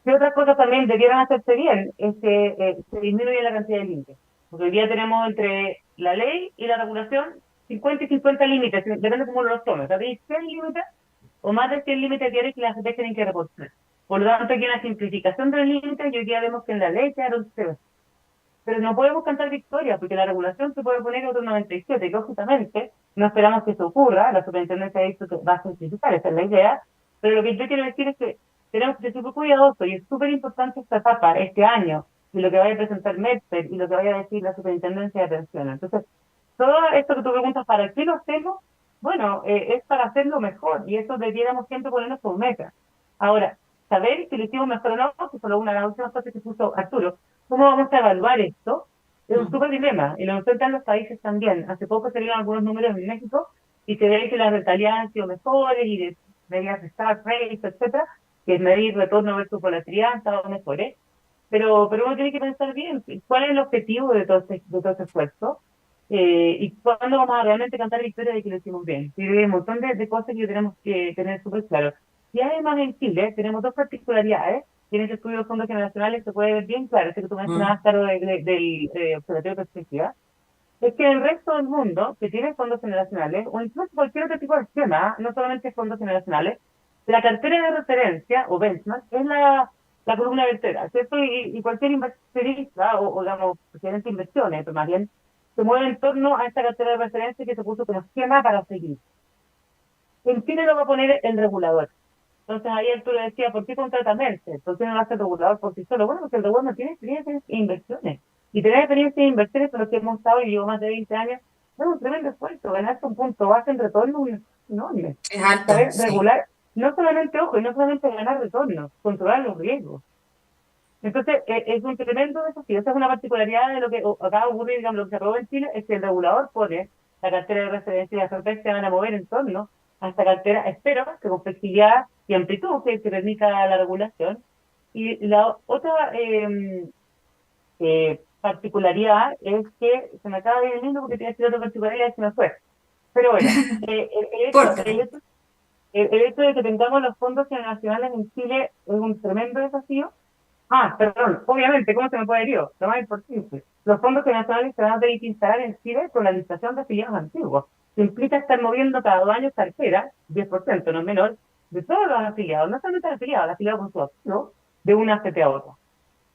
Y otras cosas también debieran hacerse bien, es que se disminuye la cantidad de límites. Porque hoy día tenemos entre la ley y la regulación 50 y 50 límites, depende de cómo los tomes. ¿Sabéis 100 límites o más de 100 límites diarios que las AFP tienen que reportar? Por lo tanto, aquí hay una simplificación de los límites y hoy día vemos que en la ley quedaron cero. Pero no podemos cantar victoria porque la regulación se puede poner otro 97, y lógicamente no esperamos que eso ocurra. La superintendencia ha dicho que va a simplificar, esa es la idea. Pero lo que yo quiero decir es que tenemos que ser súper cuidadosos y es súper importante esta etapa, este año, y lo que vaya a presentar Mercer y lo que vaya a decir la superintendencia de pensiones. Entonces, todo esto que tú preguntas, ¿para qué lo hacemos? Bueno, es para hacerlo mejor y eso debiéramos siempre ponernos por meta. Ahora, saber si lo hicimos mejor o no, que fue una de las últimas cosas que puso Arturo, ¿cómo vamos a evaluar esto? Es un súper dilema y lo enfrentan los países también. Hace poco salieron algunos números en México y se ve que las rentabilidades han sido mejores y de medidas de start rate, etcétera, que es medir retorno versus volatilidad han estado mejores. Pero uno tiene que pensar bien cuál es el objetivo de todo este esfuerzo y cuándo vamos a realmente cantar victoria de que lo hicimos bien. Y hay un montón de cosas que tenemos que tener súper claro. Y además en Chile tenemos dos particularidades. En este estudio de fondos generacionales se puede ver bien claro, este que tú mencionabas, claro, del Observatorio de Perspectiva, es que el resto del mundo que tiene fondos generacionales, o incluso cualquier otro tipo de esquema, no solamente fondos generacionales, la cartera de referencia, o benchmark, es la columna vertebral, ¿cierto? Y cualquier inversionista, o digamos, presidente de inversiones, pero más bien, se mueve en torno a esta cartera de referencia que se puso como esquema para seguir. En Chile lo va a poner el regulador. Entonces ahí Arturo decía, ¿por qué contrata Mercer? ¿Por qué no lo hace el regulador por sí solo? Bueno, porque el regulador no tiene experiencia en inversiones. Y tener experiencia en inversiones, por lo que hemos estado, y llevo más de 20 años, es un tremendo esfuerzo. Ganarse un punto base en retorno es enorme. Es alto, Saber sí. regular, no solamente, ojo, y no solamente ganar retornos, controlar los riesgos. Entonces, es un tremendo desafío. Esa es una particularidad de lo que acaba de ocurrir, digamos, lo que se aprobó en Chile, es que el regulador pone la cartera de referencia y las sorpresas se van a mover en torno a esta cartera, espero, que con flexibilidad y amplitud que permita la regulación. Y la otra particularidad es que se me acaba de ir el lindo porque tenía que decir otra particularidad y se me fue. Pero bueno, el hecho de que tengamos los fondos generacionales en Chile es un tremendo desafío. Perdón, obviamente, ¿cómo se me puede ir? Lo más importante, los fondos generacionales se van a tener que instalar en Chile con la licitación de afiliados antiguos. Que implica estar moviendo cada 2 años cartera, 10%, no es menor, de todos los afiliados, no solamente los afiliados con su activo, de una AFP a otra.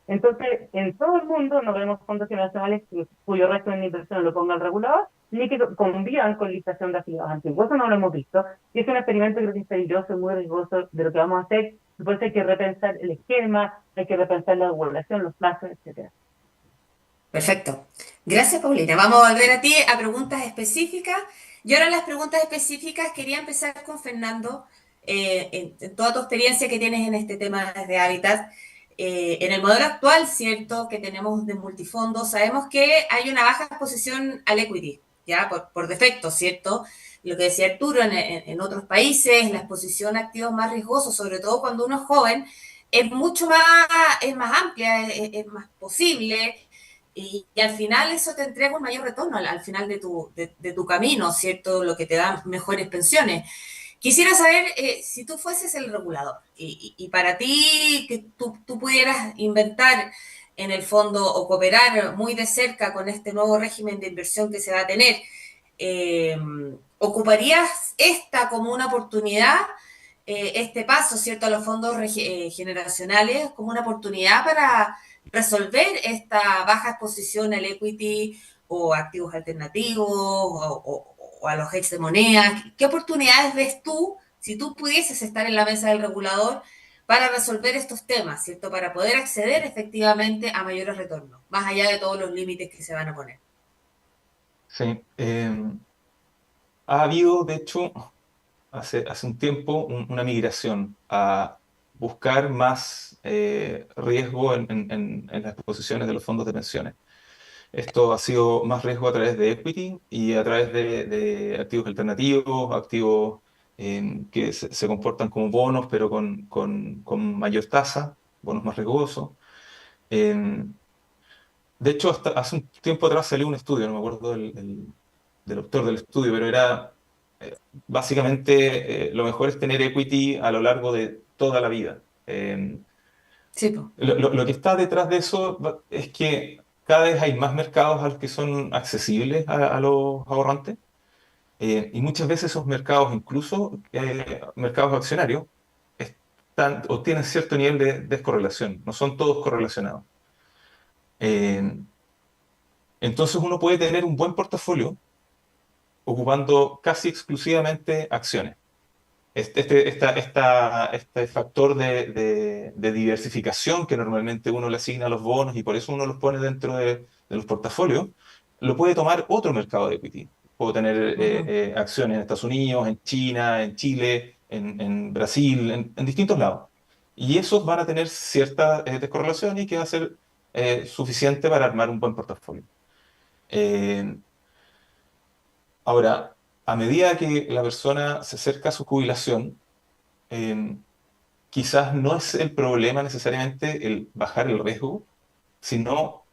Entonces, en todo el mundo no vemos fondos generacionales cuyo régimen de inversión lo ponga el regulador, ni que convivan con licitación de afiliados antiguos. Eso no lo hemos visto. Y es un experimento que es peligroso y muy riesgoso de lo que vamos a hacer. Por eso hay que repensar el esquema, hay que repensar la regulación, los plazos, etcétera. Perfecto. Gracias, Paulina. Vamos a volver a ti a preguntas específicas. Y ahora las preguntas específicas quería empezar con Fernando, en toda tu experiencia que tienes en este tema de hábitat. En el modelo actual, ¿cierto?, que tenemos de multifondos, sabemos que hay una baja exposición al equity, ya por defecto, ¿cierto? Lo que decía Arturo, en otros países la exposición a activos más riesgosos, sobre todo cuando uno es joven, es más amplia, es más posible, y al final eso te entrega un mayor retorno al final de tu camino, ¿cierto? Lo que te da mejores pensiones. Quisiera saber si tú fueses el regulador y para ti que tú pudieras inventar en el fondo o cooperar muy de cerca con este nuevo régimen de inversión que se va a tener, ¿ocuparías esta como una oportunidad, este paso, ¿cierto?, a los fondos generacionales como una oportunidad para resolver esta baja exposición al equity o activos alternativos o a los hedge de monedas? ¿Qué oportunidades ves tú, si tú pudieses estar en la mesa del regulador, para resolver estos temas, ¿cierto? Para poder acceder efectivamente a mayores retornos, más allá de todos los límites que se van a poner. Sí. Ha habido, de hecho, hace un tiempo una migración a buscar más riesgo en las posiciones de los fondos de pensiones. Esto ha sido más riesgo a través de equity y a través de activos alternativos, activos que se comportan como bonos, pero con mayor tasa, bonos más riesgosos. Em, de hecho, hasta hace un tiempo atrás salió un estudio, no me acuerdo del autor del estudio, pero era básicamente lo mejor es tener equity a lo largo de toda la vida. Sí, po. Lo que está detrás de eso es que cada vez hay más mercados a los que son accesibles a los ahorrantes, y muchas veces esos mercados, incluso mercados accionarios, o tienen cierto nivel de descorrelación, no son todos correlacionados. Eh, entonces uno puede tener un buen portafolio ocupando casi exclusivamente acciones. Este factor de diversificación que normalmente uno le asigna a los bonos y por eso uno los pone dentro de los portafolios, lo puede tomar otro mercado de equity. Puedo tener acciones en Estados Unidos, en China, en Chile, en Brasil, en distintos lados. Y esos van a tener cierta descorrelación y que va a ser suficiente para armar un buen portafolio. Eh, Ahora, a medida que la persona se acerca a su jubilación, eh, quizás no es el problema necesariamente el bajar el riesgo, sino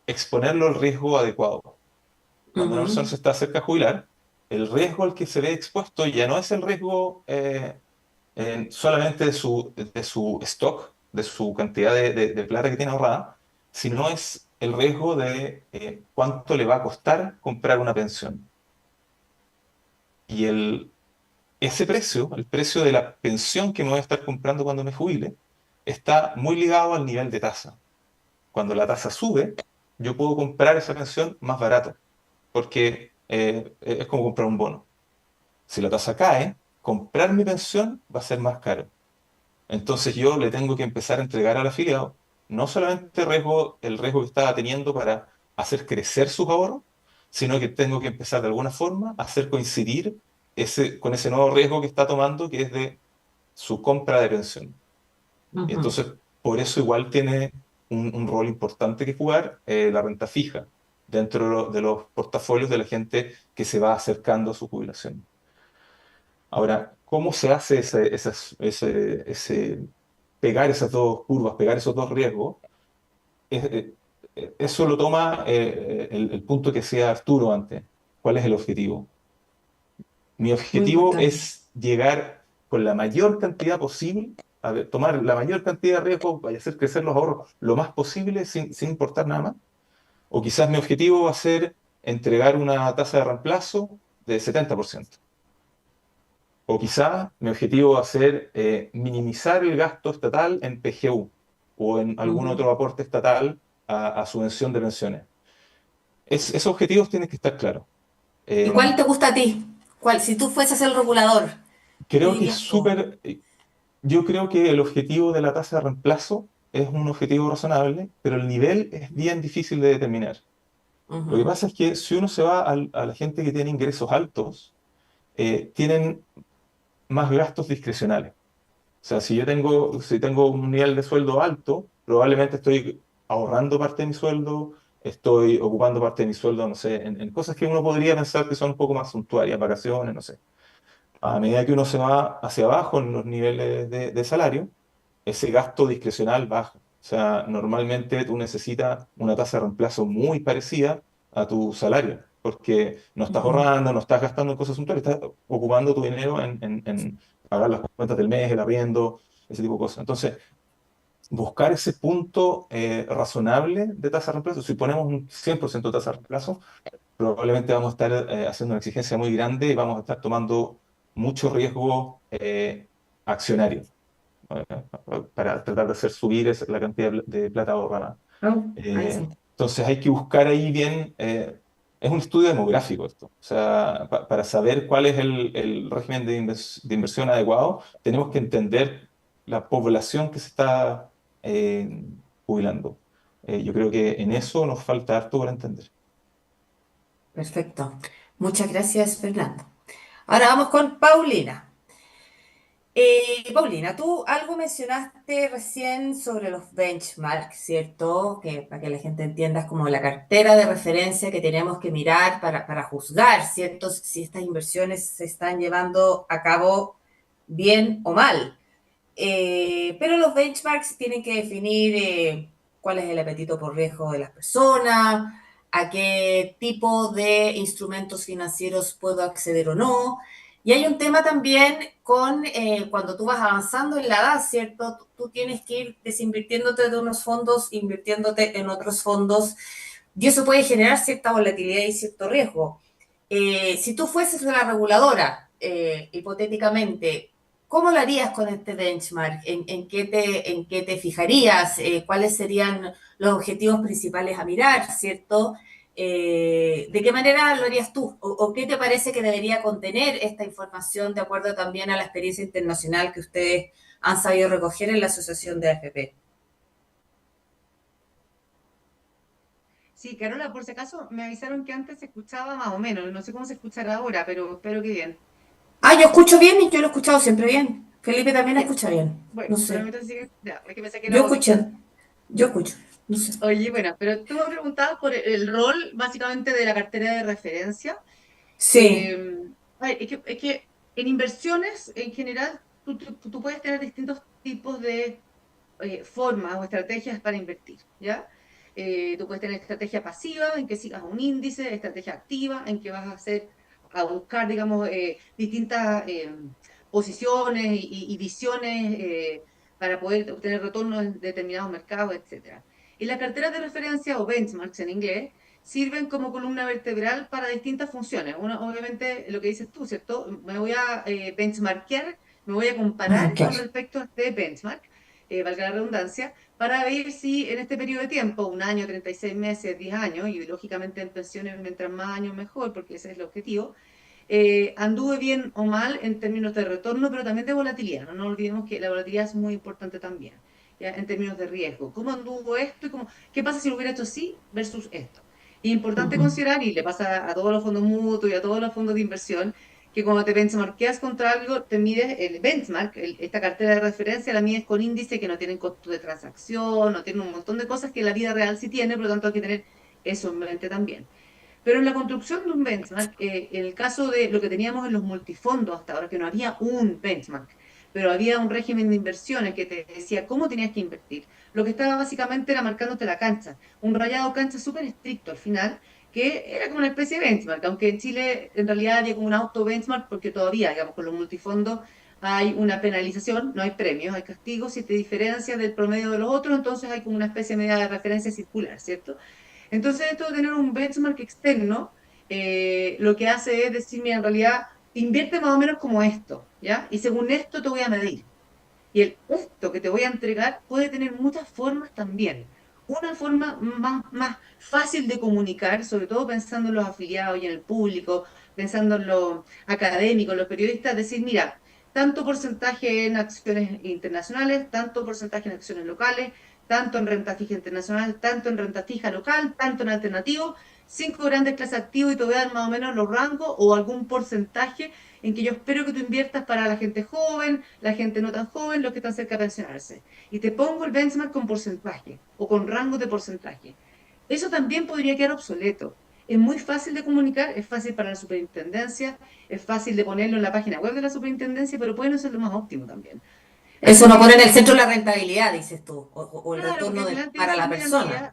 exponerlo al riesgo adecuado. Cuando una persona Ujú. se está cerca de jubilar, el riesgo al que se ve expuesto ya no es el riesgo solamente de su stock, de su cantidad de plata que tiene ahorrada, sino es el riesgo de cuánto le va a costar comprar una pensión. Y ese precio, el precio de la pensión que me voy a estar comprando cuando me jubile, está muy ligado al nivel de tasa. Cuando la tasa sube, yo puedo comprar esa pensión más barato, porque es como comprar un bono. Si la tasa cae, comprar mi pensión va a ser más caro. Entonces yo le tengo que empezar a entregar al afiliado no solamente el riesgo que estaba teniendo para hacer crecer sus ahorros, sino que tengo que empezar de alguna forma a hacer coincidir con ese nuevo riesgo que está tomando, que es de su compra de pensión. Y Ujú. entonces, por eso igual tiene un rol importante que jugar la renta fija dentro de los portafolios de la gente que se va acercando a su jubilación. Ahora, ¿cómo se hace pegar esas dos curvas, pegar esos dos riesgos? Eso lo toma el punto que decía Arturo antes. ¿Cuál es el objetivo? Mi Muy objetivo importante. es llegar con la mayor cantidad posible, a ver, tomar la mayor cantidad de riesgos y hacer crecer los ahorros lo más posible sin importar nada más. O quizás mi objetivo va a ser entregar una tasa de reemplazo de 70%. O quizás mi objetivo va a ser minimizar el gasto estatal en PGU o en algún Ujú. otro aporte estatal a subvención de pensiones. Esos objetivos tienen que estar claros. ¿Y Eh, cuál te gusta a ti? ¿Cuál, si tú fueses el regulador, qué creo que es dirías tú? súper. Yo creo que el objetivo de la tasa de reemplazo es un objetivo razonable, pero el nivel es bien difícil de determinar. Lo que Ujú. pasa es que si uno se va a la gente que tiene ingresos altos, tienen más gastos discrecionales. O sea, si tengo un nivel de sueldo alto, probablemente estoy ahorrando parte de mi sueldo, estoy ocupando parte de mi sueldo, no sé, en cosas que uno podría pensar que son un poco más suntuarias, vacaciones, no sé. A medida que uno se va hacia abajo en los niveles de salario, ese gasto discrecional baja. O sea, normalmente tú necesitas una tasa de reemplazo muy parecida a tu salario, porque no estás Ujú. ahorrando, no estás gastando en cosas suntuarias, estás ocupando tu dinero en pagar las cuentas del mes, el arriendo, ese tipo de cosas. Entonces, buscar ese punto razonable de tasa de reemplazo, si ponemos un 100% de tasa de reemplazo, probablemente vamos a estar haciendo una exigencia muy grande y vamos a estar tomando mucho riesgo accionario para tratar de hacer subir la cantidad de plata ahorrada. Oh, ahí Eh, sí. entonces hay que buscar ahí bien, es un estudio demográfico esto, o sea, para saber cuál es el régimen de inversión adecuado, tenemos que entender la población que se está jubilando. Yo creo que en eso nos falta harto por entender. Perfecto. Muchas gracias, Fernando. Ahora vamos con Paulina. Paulina, tú algo mencionaste recién sobre los benchmarks, ¿cierto? Que para que la gente entienda es como la cartera de referencia que tenemos que mirar para juzgar, ¿cierto? Si estas inversiones se están llevando a cabo bien o mal. Pero los benchmarks tienen que definir cuál es el apetito por riesgo de las personas, a qué tipo de instrumentos financieros puedo acceder o no. Y hay un tema también con cuando tú vas avanzando en la edad, ¿cierto? Tú tienes que ir desinvirtiéndote de unos fondos, invirtiéndote en otros fondos, y eso puede generar cierta volatilidad y cierto riesgo. Si tú fueses una reguladora, hipotéticamente, ¿cómo lo harías con este benchmark? En qué te fijarías? ¿Cuáles serían los objetivos principales a mirar, ¿cierto? ¿De qué manera lo harías tú? O qué te parece que debería contener esta información de acuerdo también a la experiencia internacional que ustedes han sabido recoger en la Asociación de AFP? Sí, Carola, por si acaso me avisaron que antes se escuchaba más o menos, no sé cómo se escuchará ahora, pero espero que bien. Ah, yo escucho bien y yo lo he escuchado siempre bien. Felipe también Ya, escucha bien. bueno, No sé. probablemente sí, ya, es que pensé que era Yo vos escucho. distinto. Yo escucho. No sé. Oye, bueno, pero tú me preguntabas por el rol básicamente de la cartera de referencia. Sí. Eh, a ver, es que en inversiones en general tú puedes tener distintos tipos de formas o estrategias para invertir, ¿ya? Tú puedes tener estrategia pasiva, en que sigas un índice, estrategia activa, en que vas a hacer, a buscar, digamos, distintas posiciones y visiones para poder obtener retornos en determinados mercados, etcétera. Y las carteras de referencia o benchmarks en inglés sirven como columna vertebral para distintas funciones. Uno, obviamente, lo que dices tú, ¿cierto? Me voy a benchmarkear, me voy a Ah, comparar con claro. respecto a este benchmark, valga la redundancia, para ver si en este periodo de tiempo, un año, 36 meses, 10 años, y lógicamente en pensiones mientras más años mejor, porque ese es el objetivo, anduve bien o mal en términos de retorno, pero también de volatilidad. No nos olvidemos que la volatilidad es muy importante también, ¿ya? En términos de riesgo. ¿Cómo anduvo esto y qué pasa si lo hubiera hecho así versus esto? Y importante Ujú. considerar, y le pasa a todos los fondos mutuos y a todos los fondos de inversión, que cuando te benchmarkeas contra algo, te mides el benchmark, esta cartera de referencia, la mides con índice que no tienen costo de transacción, no tienen un montón de cosas que la vida real sí tiene, por lo tanto hay que tener eso en mente también. Pero en la construcción de un benchmark, en el caso de lo que teníamos en los multifondos hasta ahora, que no había un benchmark, pero había un régimen de inversiones que te decía cómo tenías que invertir, lo que estaba básicamente era marcándote la cancha, un rayado cancha súper estricto al final, que era como una especie de benchmark, aunque en Chile en realidad había como un auto benchmark, porque todavía, digamos, con los multifondos hay una penalización, no hay premios, hay castigos, si te diferencias del promedio de los otros, entonces hay como una especie de medida de referencia circular, ¿cierto? Entonces, esto de tener un benchmark externo, lo que hace es decir, mira, en realidad invierte más o menos como esto, ¿ya? Y según esto te voy a medir. Y el esto que te voy a entregar puede tener muchas formas también. Una forma más fácil de comunicar, sobre todo pensando en los afiliados y en el público, pensando en los académicos, los periodistas, decir, mira, tanto porcentaje en acciones internacionales, tanto porcentaje en acciones locales, tanto en renta fija internacional, tanto en renta fija local, tanto en alternativo, 5 grandes clases activos y te voy a dar más o menos los rangos o algún porcentaje en que yo espero que tú inviertas para la gente joven, la gente no tan joven, los que están cerca de pensionarse. Y te pongo el benchmark con porcentaje o con rango de porcentaje. Eso también podría quedar obsoleto. Es muy fácil de comunicar, es fácil para la superintendencia, es fácil de ponerlo en la página web de la superintendencia, pero puede no ser lo más óptimo también. Eso Así no pone en que, el centro la rentabilidad, dices tú, o el claro, porque retorno al final te para la dicen, mira, en persona. realidad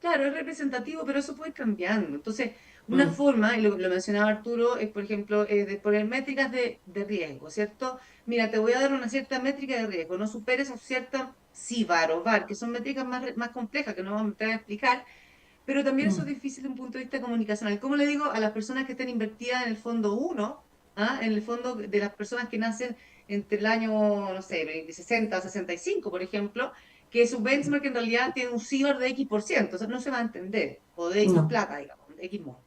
claro, es representativo, pero eso puede ir cambiando. Entonces, una Mm, forma, y lo mencionaba Arturo, es, por ejemplo, de poner métricas de riesgo, ¿cierto? Mira, te voy a dar una cierta métrica de riesgo, no superes a cierta CIVAR o VAR, que son métricas más complejas que no vamos a entrar a explicar, pero también eso es mm. difícil desde un punto de vista comunicacional. ¿Cómo le digo a las personas que estén invertidas en el fondo uno, en el fondo de las personas que nacen entre el año, no sé, de 60 a 65, por ejemplo, que su benchmark en realidad tiene un CIBAR de X%, o sea, no se va a entender, o de X No. plata, digamos, de X monto.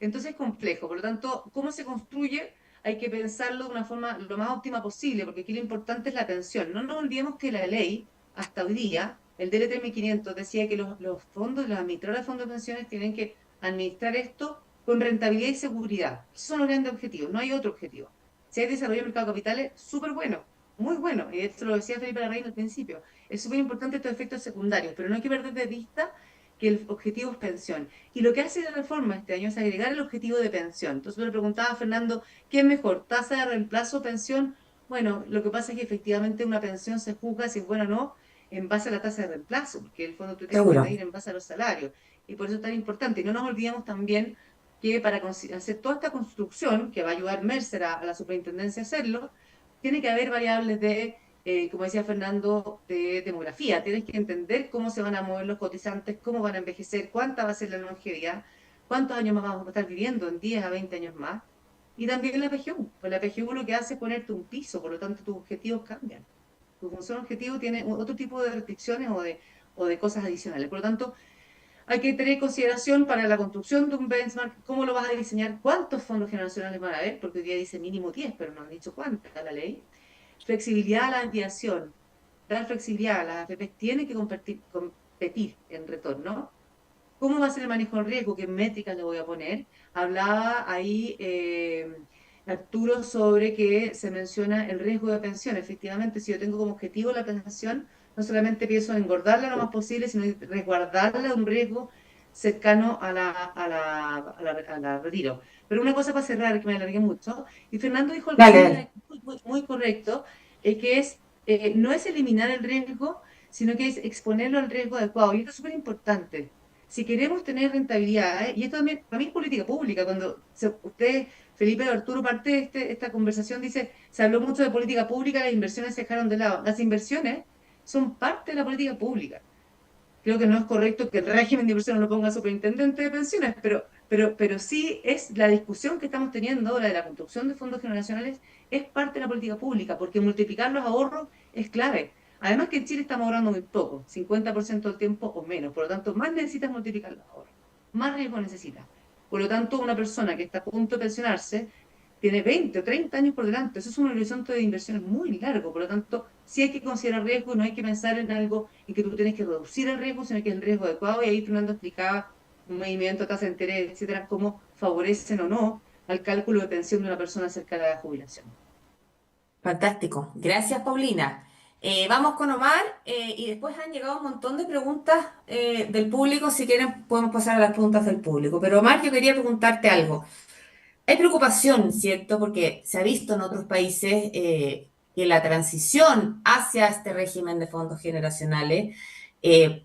Entonces es complejo, por lo tanto, ¿cómo se construye? hay que pensarlo de una forma lo más óptima posible, porque aquí lo importante es la pensión. No nos olvidemos que la ley, hasta hoy día, el DL 3500 decía que los fondos, los administradores de fondos de pensiones tienen que administrar esto con rentabilidad y seguridad. Esos son los grandes objetivos, no hay otro objetivo. Si hay desarrollo del mercado de capitales, súper bueno, muy bueno, y esto lo decía Felipe Larraín al principio. Es súper importante estos efectos secundarios, pero no hay que perder de vista que el objetivo es pensión. Y lo que hace la reforma este año es agregar el objetivo de pensión. Entonces yo le preguntaba a Fernando, ¿qué es mejor, tasa de reemplazo o pensión? Bueno, lo que pasa es que efectivamente una pensión se juzga si es buena o no en base a la tasa de reemplazo, porque el fondo tú tienes que Seguro. medir en base a los salarios. Y por eso es tan importante. Y no nos olvidemos también que para hacer toda esta construcción, que va a ayudar Mercer a la superintendencia a hacerlo, tiene que haber variables de, como decía Fernando, de demografía. Tienes que entender cómo se van a mover los cotizantes, cómo van a envejecer, cuánta va a ser la longevidad, cuántos años más vamos a estar viviendo, en 10 a 20 años más. Y también la PGU. Pues la PGU lo que hace es ponerte un piso, por lo tanto tus objetivos cambian. Tu función objetivo tiene otro tipo de restricciones o de cosas adicionales. Por lo tanto, hay que tener en consideración para la construcción de un benchmark cómo lo vas a diseñar, cuántos fondos generacionales van a haber, porque hoy día dice mínimo 10, pero no han dicho cuánta la ley. Flexibilidad a la ampliación, dar flexibilidad, las AFP tienen que competir en retorno. ¿Cómo va a ser el manejo del riesgo? ¿Qué métricas le voy a poner? Hablaba ahí Arturo sobre que se menciona el riesgo de pensión. Efectivamente, si yo tengo como objetivo la pensión, no solamente pienso en engordarla lo más posible, sino resguardarla de un riesgo cercano a la retiro. Pero una cosa para cerrar, que me alargué mucho, y Fernando dijo algo Dale. muy correcto, que es, no es eliminar el riesgo, sino que es exponerlo al riesgo adecuado. Y esto es súper importante. Si queremos tener rentabilidad, y esto también para mí es política pública, cuando usted, Felipe o Arturo, parte de esta conversación, dice, se habló mucho de política pública, las inversiones se dejaron de lado. Las inversiones son parte de la política pública. Creo que no es correcto que el régimen de inversión lo ponga superintendente de pensiones, pero sí es la discusión que estamos teniendo ahora de la construcción de fondos generacionales, es parte de la política pública, porque multiplicar los ahorros es clave. Además que en Chile estamos ahorrando muy poco, 50% del tiempo o menos, por lo tanto, más necesitas multiplicar los ahorros, más riesgo necesitas. Por lo tanto, una persona que está a punto de pensionarse tiene 20 o 30 años por delante. Eso es un horizonte de inversiones muy largo. Por lo tanto, sí hay que considerar riesgo, no hay que pensar en algo en que tú tienes que reducir el riesgo, sino que es el riesgo adecuado. Y ahí Fernando explicaba un movimiento, tasa de interés, etcétera, cómo favorecen o no al cálculo de pensión de una persona cerca de la jubilación. Fantástico. Gracias, Paulina. Vamos con Omar y después han llegado un montón de preguntas del público. Si quieren, podemos pasar a las preguntas del público. Pero Omar, yo quería preguntarte algo. Hay preocupación, ¿cierto? Porque se ha visto en otros países que la transición hacia este régimen de fondos generacionales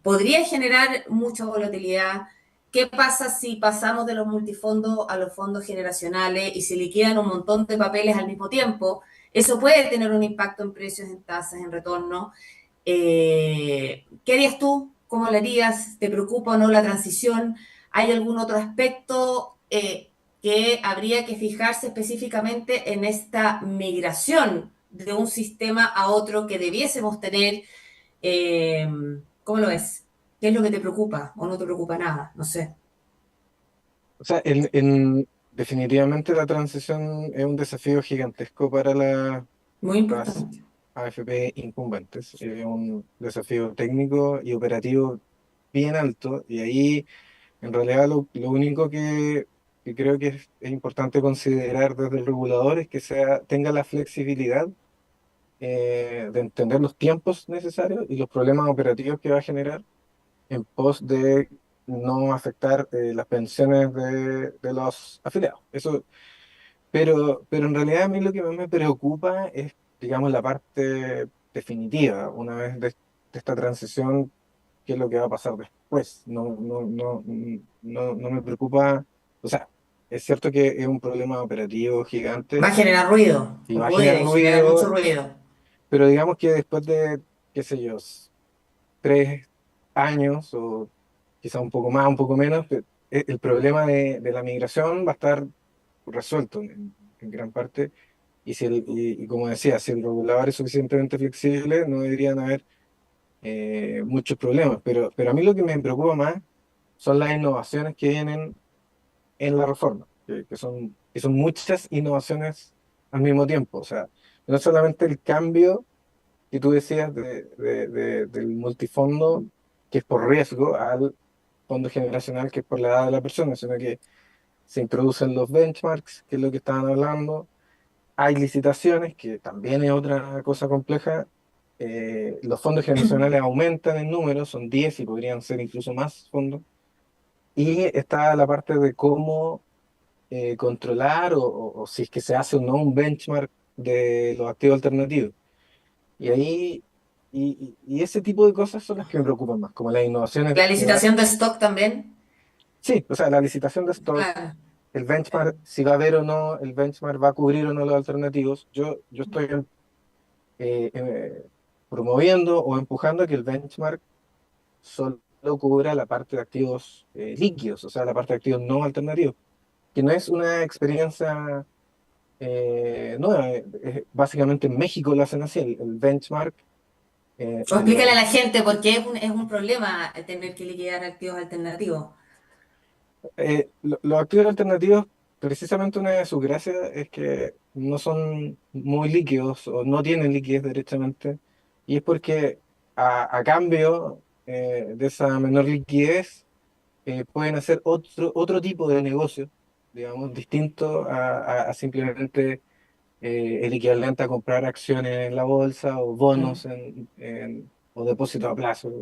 podría generar mucha volatilidad. ¿Qué pasa si pasamos de los multifondos a los fondos generacionales y se liquidan un montón de papeles al mismo tiempo? Eso puede tener un impacto en precios, en tasas, en retorno. ¿Qué harías tú? ¿Cómo lo harías? ¿Te preocupa o no la transición? ¿Hay algún otro aspecto que habría que fijarse específicamente en esta migración de un sistema a otro que debiésemos tener? ¿Cómo lo ves? ¿Qué es lo que te preocupa o no te preocupa nada? No sé. O sea, definitivamente la transición es un desafío gigantesco para Muy las importante. AFP incumbentes. Es un desafío técnico y operativo bien alto y ahí en realidad lo único que creo que es importante considerar desde el regulador es que tenga la flexibilidad de entender los tiempos necesarios y los problemas operativos que va a generar en pos de no afectar las pensiones de los afiliados. Pero en realidad a mí lo que más me preocupa es, digamos, la parte definitiva, una vez de esta transición, qué es lo que va a pasar después. No me preocupa, o sea, es cierto que es un problema operativo Va gigante a generar ruido, y o va a generar puede generar mucho ruido, ruido. pero digamos que después de, qué sé yo, 3 años o quizá un poco más, un poco menos, el problema de la migración va a estar resuelto en gran parte. Y como decía, si el regulador es suficientemente flexible, no deberían haber muchos problemas. Pero a mí lo que me preocupa más son las innovaciones que vienen en la reforma, que son muchas innovaciones al mismo tiempo. O sea, no solamente el cambio que tú decías del multifondo, que es por riesgo, al fondo generacional, que es por la edad de la persona, sino que se introducen los benchmarks, que es lo que estaban hablando. Hay licitaciones, que también es otra cosa compleja. Los fondos generacionales aumentan en número, son 10 y podrían ser incluso más fondos. Y está la parte de cómo controlar o si es que se hace o no un benchmark de los activos alternativos. Y ahí, y ese tipo de cosas son las que me preocupan más, como las innovaciones La que va. licitación de stock también. Sí, o sea, la licitación de stock, Claro. el benchmark, si va a haber o no, el benchmark va a cubrir o no los alternativos. Yo estoy eh, eh, promoviendo o empujando a que el benchmark solo cubra la parte de activos líquidos, o sea, la parte de activos no alternativos, que no es una experiencia nueva. Básicamente en México lo hacen así, el benchmark O de explícale a los... la gente por qué es un problema tener que liquidar activos alternativos. Los activos alternativos, precisamente una de sus gracias es que no son muy líquidos o no tienen liquidez derechamente, y es porque a cambio de esa menor liquidez pueden hacer otro tipo de negocio, digamos, distinto a simplemente el equivalente a comprar acciones en la bolsa o bonos o depósitos a plazo,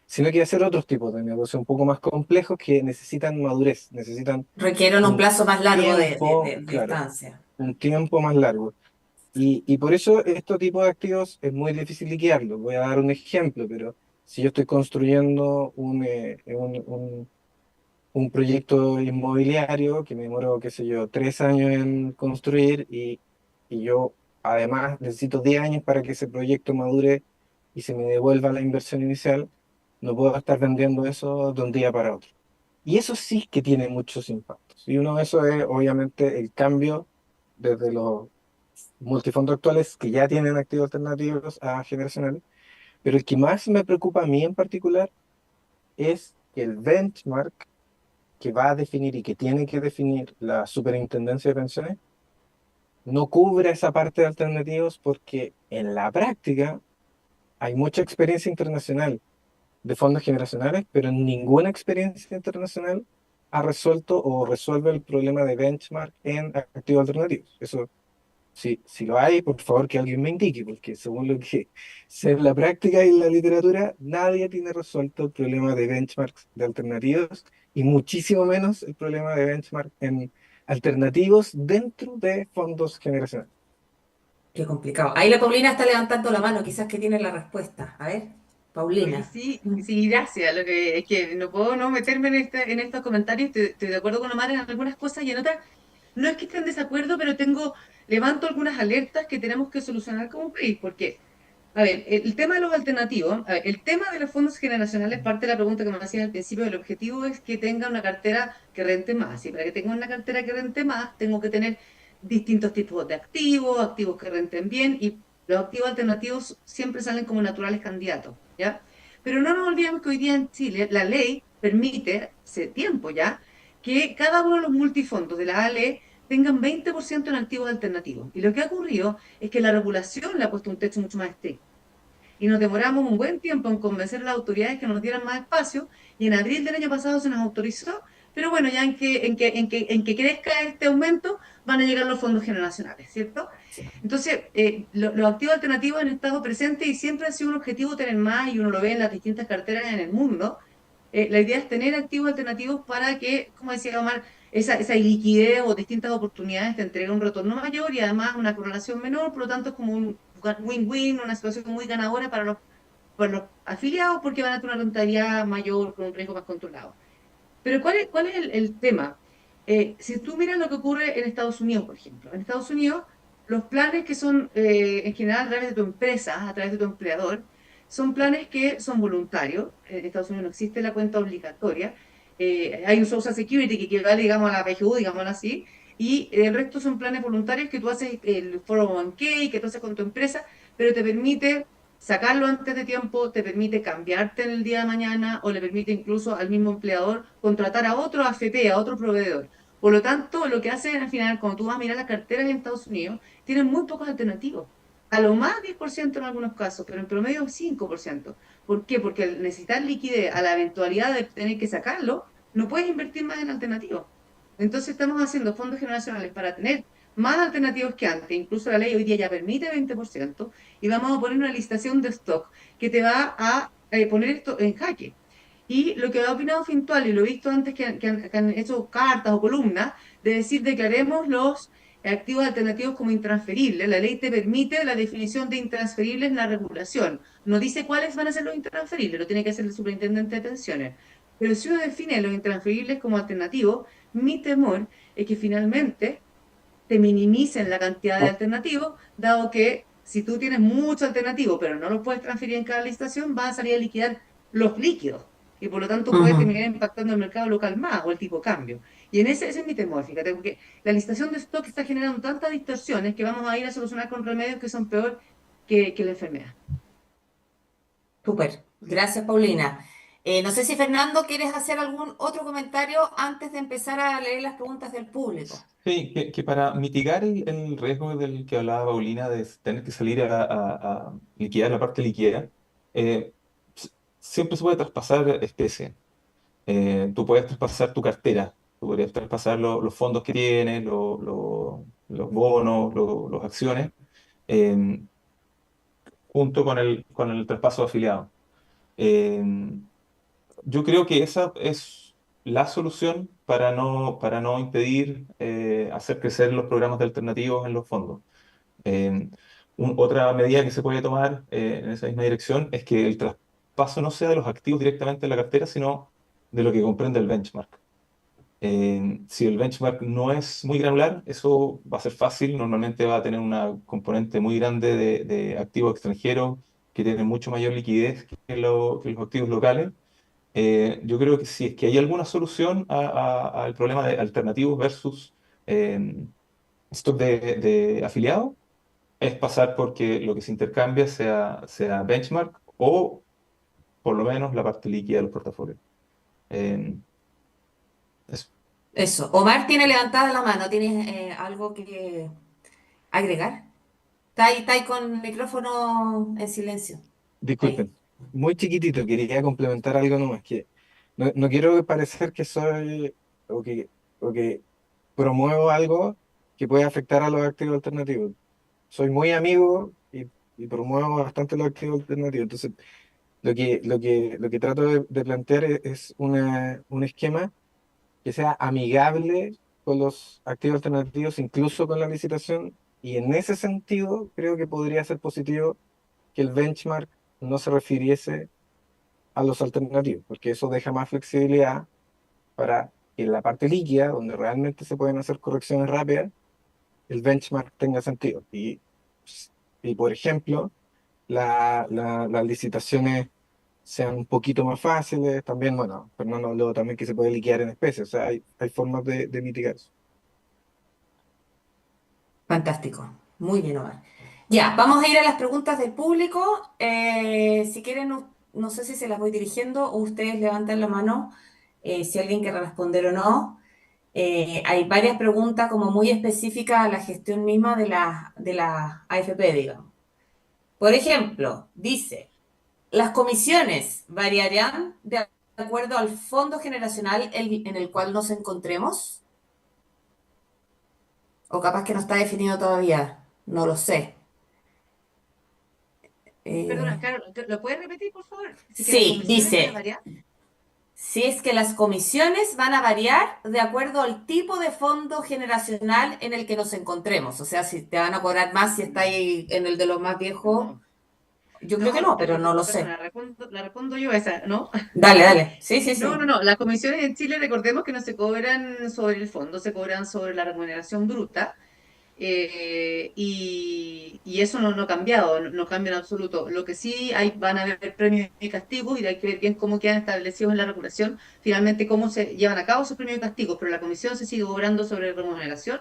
sino que hacer otros tipos de negocios un poco más complejos que necesitan madurez, necesitan Requieren un un plazo más largo tiempo, de claro, estancia. un tiempo más largo. Y por eso este tipo de activos es muy difícil liquidarlo. Voy a dar un ejemplo, pero si yo estoy construyendo un proyecto inmobiliario que me demoró, qué sé yo, 3 años en construir y yo además necesito 10 años para que ese proyecto madure y se me devuelva la inversión inicial, no puedo estar vendiendo eso de un día para otro. Y eso sí que tiene muchos impactos. Y uno de esos es obviamente el cambio desde los multifondos actuales que ya tienen activos alternativos a generacionales. Pero el que más me preocupa a mí en particular es que el benchmark que va a definir y que tiene que definir la Superintendencia de Pensiones no cubre esa parte de alternativos, porque en la práctica hay mucha experiencia internacional de fondos generacionales, pero ninguna experiencia internacional ha resuelto o resuelve el problema de benchmark en activos alternativos. Eso, si lo hay, por favor que alguien me indique, porque según lo que sé en la práctica y en la literatura, nadie tiene resuelto el problema de benchmarks de alternativos y muchísimo menos el problema de benchmark en alternativos dentro de fondos generacionales. Qué complicado. Ahí la Paulina está levantando la mano, quizás que tiene la respuesta. A ver, Oye, Paulina. sí, sí, gracias. Lo que es que no puedo no meterme en estos comentarios. Estoy de acuerdo con Omar en algunas cosas y en otras no es que esté en desacuerdo, pero levanto algunas alertas que tenemos que solucionar como país. Porque, a ver, el tema de los alternativos, a ver, el tema de los fondos generacionales, parte de la pregunta que me hacías al principio, el objetivo es que tenga una cartera que rente más. Y para que tenga una cartera que rente más, tengo que tener distintos tipos de activos, activos que renten bien, y los activos alternativos siempre salen como naturales candidatos, ¿ya? Pero no nos olvidemos que hoy día en Chile la ley permite, hace tiempo ya, que cada uno de los multifondos de la ALE tengan 20% en activos alternativos. Y lo que ha ocurrido es que la regulación le ha puesto un techo mucho más estricto. Y nos demoramos un buen tiempo en convencer a las autoridades que nos dieran más espacio, y en abril del año pasado se nos autorizó, pero bueno, ya en que crezca este aumento van a llegar los fondos generacionales, ¿cierto? Entonces, los activos alternativos han estado presentes y siempre ha sido un objetivo tener más, y uno lo ve en las distintas carteras en el mundo. La idea es tener activos alternativos para que, como decía Omar, esa liquidez o distintas oportunidades te entreguen un retorno mayor y además una correlación menor, por lo tanto es como un win-win, una situación muy ganadora para los afiliados, porque van a tener una rentabilidad mayor con un riesgo más controlado. Pero ¿cuál es el tema? Si tú miras lo que ocurre en Estados Unidos, por ejemplo, en Estados Unidos los planes que son en general a través de tu empresa, a través de tu empleador, son planes que son voluntarios. En Estados Unidos no existe la cuenta obligatoria. Hay un Social Security que equivale, digamos, a la PGU, digámoslo así, y el resto son planes voluntarios que tú haces el 401k, que tú haces con tu empresa, pero te permite sacarlo antes de tiempo, te permite cambiarte en el día de mañana o le permite incluso al mismo empleador contratar a otro AFP, a otro proveedor. Por lo tanto, lo que hacen al final, cuando tú vas a mirar las carteras en Estados Unidos, tienen muy pocos alternativos. A lo más 10% en algunos casos, pero en promedio 5%. ¿Por qué? Porque al necesitar liquidez, a la eventualidad de tener que sacarlo, no puedes invertir más en alternativos. Entonces estamos haciendo fondos generacionales para tener más alternativos que antes. Incluso la ley hoy día ya permite 20%, y vamos a poner una licitación de stock que te va a poner esto en jaque. Y lo que ha opinado Fintual, y lo he visto antes que han hecho cartas o columnas, de decir declaremos los activos alternativos como intransferibles. La ley te permite la definición de intransferibles en la regulación. No dice cuáles van a ser los intransferibles, lo tiene que hacer el superintendente de pensiones. Pero si uno define los intransferibles como alternativos, mi temor es que finalmente te minimicen la cantidad de alternativos, dado que si tú tienes mucho alternativo, pero no lo puedes transferir en cada licitación, vas a salir a liquidar los líquidos. Y por lo tanto puede Ujú. terminar impactando el mercado local más o el tipo de cambio. Y ese es mi temor, fíjate, porque la licitación de stock está generando tantas distorsiones que vamos a ir a solucionar con remedios que son peor que la enfermedad. Súper. Gracias, Paulina. No sé si Fernando, ¿quieres hacer algún otro comentario antes de empezar a leer las preguntas del público? Sí, que para mitigar el riesgo del que hablaba Paulina de tener que salir a liquidar la parte líquida, eh, siempre se puede traspasar especie. Tú puedes traspasar tu cartera, tú podrías traspasar los fondos que tienes, los bonos, las acciones, eh, junto con el traspaso de afiliado. Eh, yo creo que esa es la solución para no impedir hacer crecer los programas de alternativos en los fondos. Eh, Otra medida que se puede tomar en esa misma dirección es que el traspaso no sea de los activos directamente en la cartera, sino de lo que comprende el benchmark. Si el benchmark no es muy granular, eso va a ser fácil. Normalmente va a tener una componente muy grande de activos extranjeros que tienen mucho mayor liquidez que los activos locales. Yo creo que si es que hay alguna solución al problema de alternativos versus eh, stock de afiliados, es pasar porque lo que se intercambia sea benchmark o por lo menos la parte líquida de los portafolios. Eh, eso. Eso. Omar tiene levantada la mano. ¿Tienes algo que agregar? Está ahí con el micrófono en silencio. Ahí. Disculpen, muy chiquitito, quería complementar algo nomás, que no quiero parecer que soy o que promuevo algo que puede afectar a los activos alternativos. Soy muy amigo y promuevo bastante los activos alternativos. Entonces, lo que trato de plantear es un esquema que sea amigable con los activos alternativos, incluso con la licitación, y en ese sentido creo que podría ser positivo que el benchmark no se refiriese a los alternativos, porque eso deja más flexibilidad para que en la parte líquida, donde realmente se pueden hacer correcciones rápidas, el benchmark tenga sentido. Y por ejemplo, las licitaciones sean un poquito más fáciles, también, bueno, Fernando habló también que se puede liquidar en especie, o sea, hay formas de mitigar eso. Fantástico. Muy bien, Omar. Ya, vamos a ir a las preguntas del público. Si quieren, no sé si se las voy dirigiendo o ustedes levantan la mano si alguien quiere responder o no. Hay varias preguntas como muy específicas a la gestión misma de la AFP, digamos. Por ejemplo, dice, ¿las comisiones variarán de acuerdo al fondo generacional en el cual nos encontremos? O capaz que no está definido todavía, no lo sé. Perdona, Eh, Carol, ¿lo puedes repetir, por favor? Si que las sí, comisiones van a dice, variar. si es que las comisiones van a variar de acuerdo al tipo de fondo generacional en el que nos encontremos. O sea, si te van a cobrar más si está ahí en el de los más viejos, No, yo creo que no, no, pero no lo perdona, sé. la respondo yo esa, ¿no? Dale, dale. Sí, sí, No, no, sí. no. Las comisiones en Chile, recordemos que no se cobran sobre el fondo, se cobran sobre la remuneración bruta. Y eso no ha cambiado, no cambia en absoluto. Lo que sí van a haber premios y castigos y hay que ver bien cómo quedan establecidos en la regulación, finalmente cómo se llevan a cabo esos premios y castigos, pero la comisión se sigue cobrando sobre remuneración.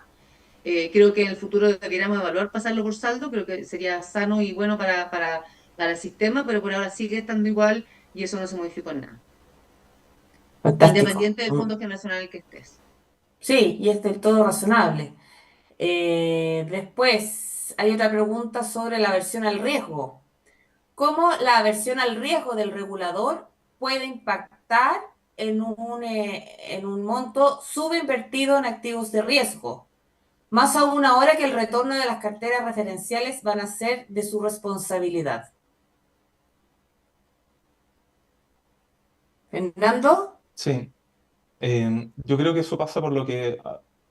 Creo que en el futuro deberíamos evaluar pasarlo por saldo, creo que sería sano y bueno para el sistema, pero por ahora sigue estando igual y eso no se modificó en nada, Fantástico. independiente del fondo generacional en el que estés. Sí, y es del todo razonable. Después, hay otra pregunta sobre la aversión al riesgo. ¿Cómo la aversión al riesgo del regulador puede impactar en un monto subinvertido en activos de riesgo? Más aún ahora que el retorno de las carteras referenciales van a ser de su responsabilidad. Fernando. Sí. Yo creo que eso pasa por lo que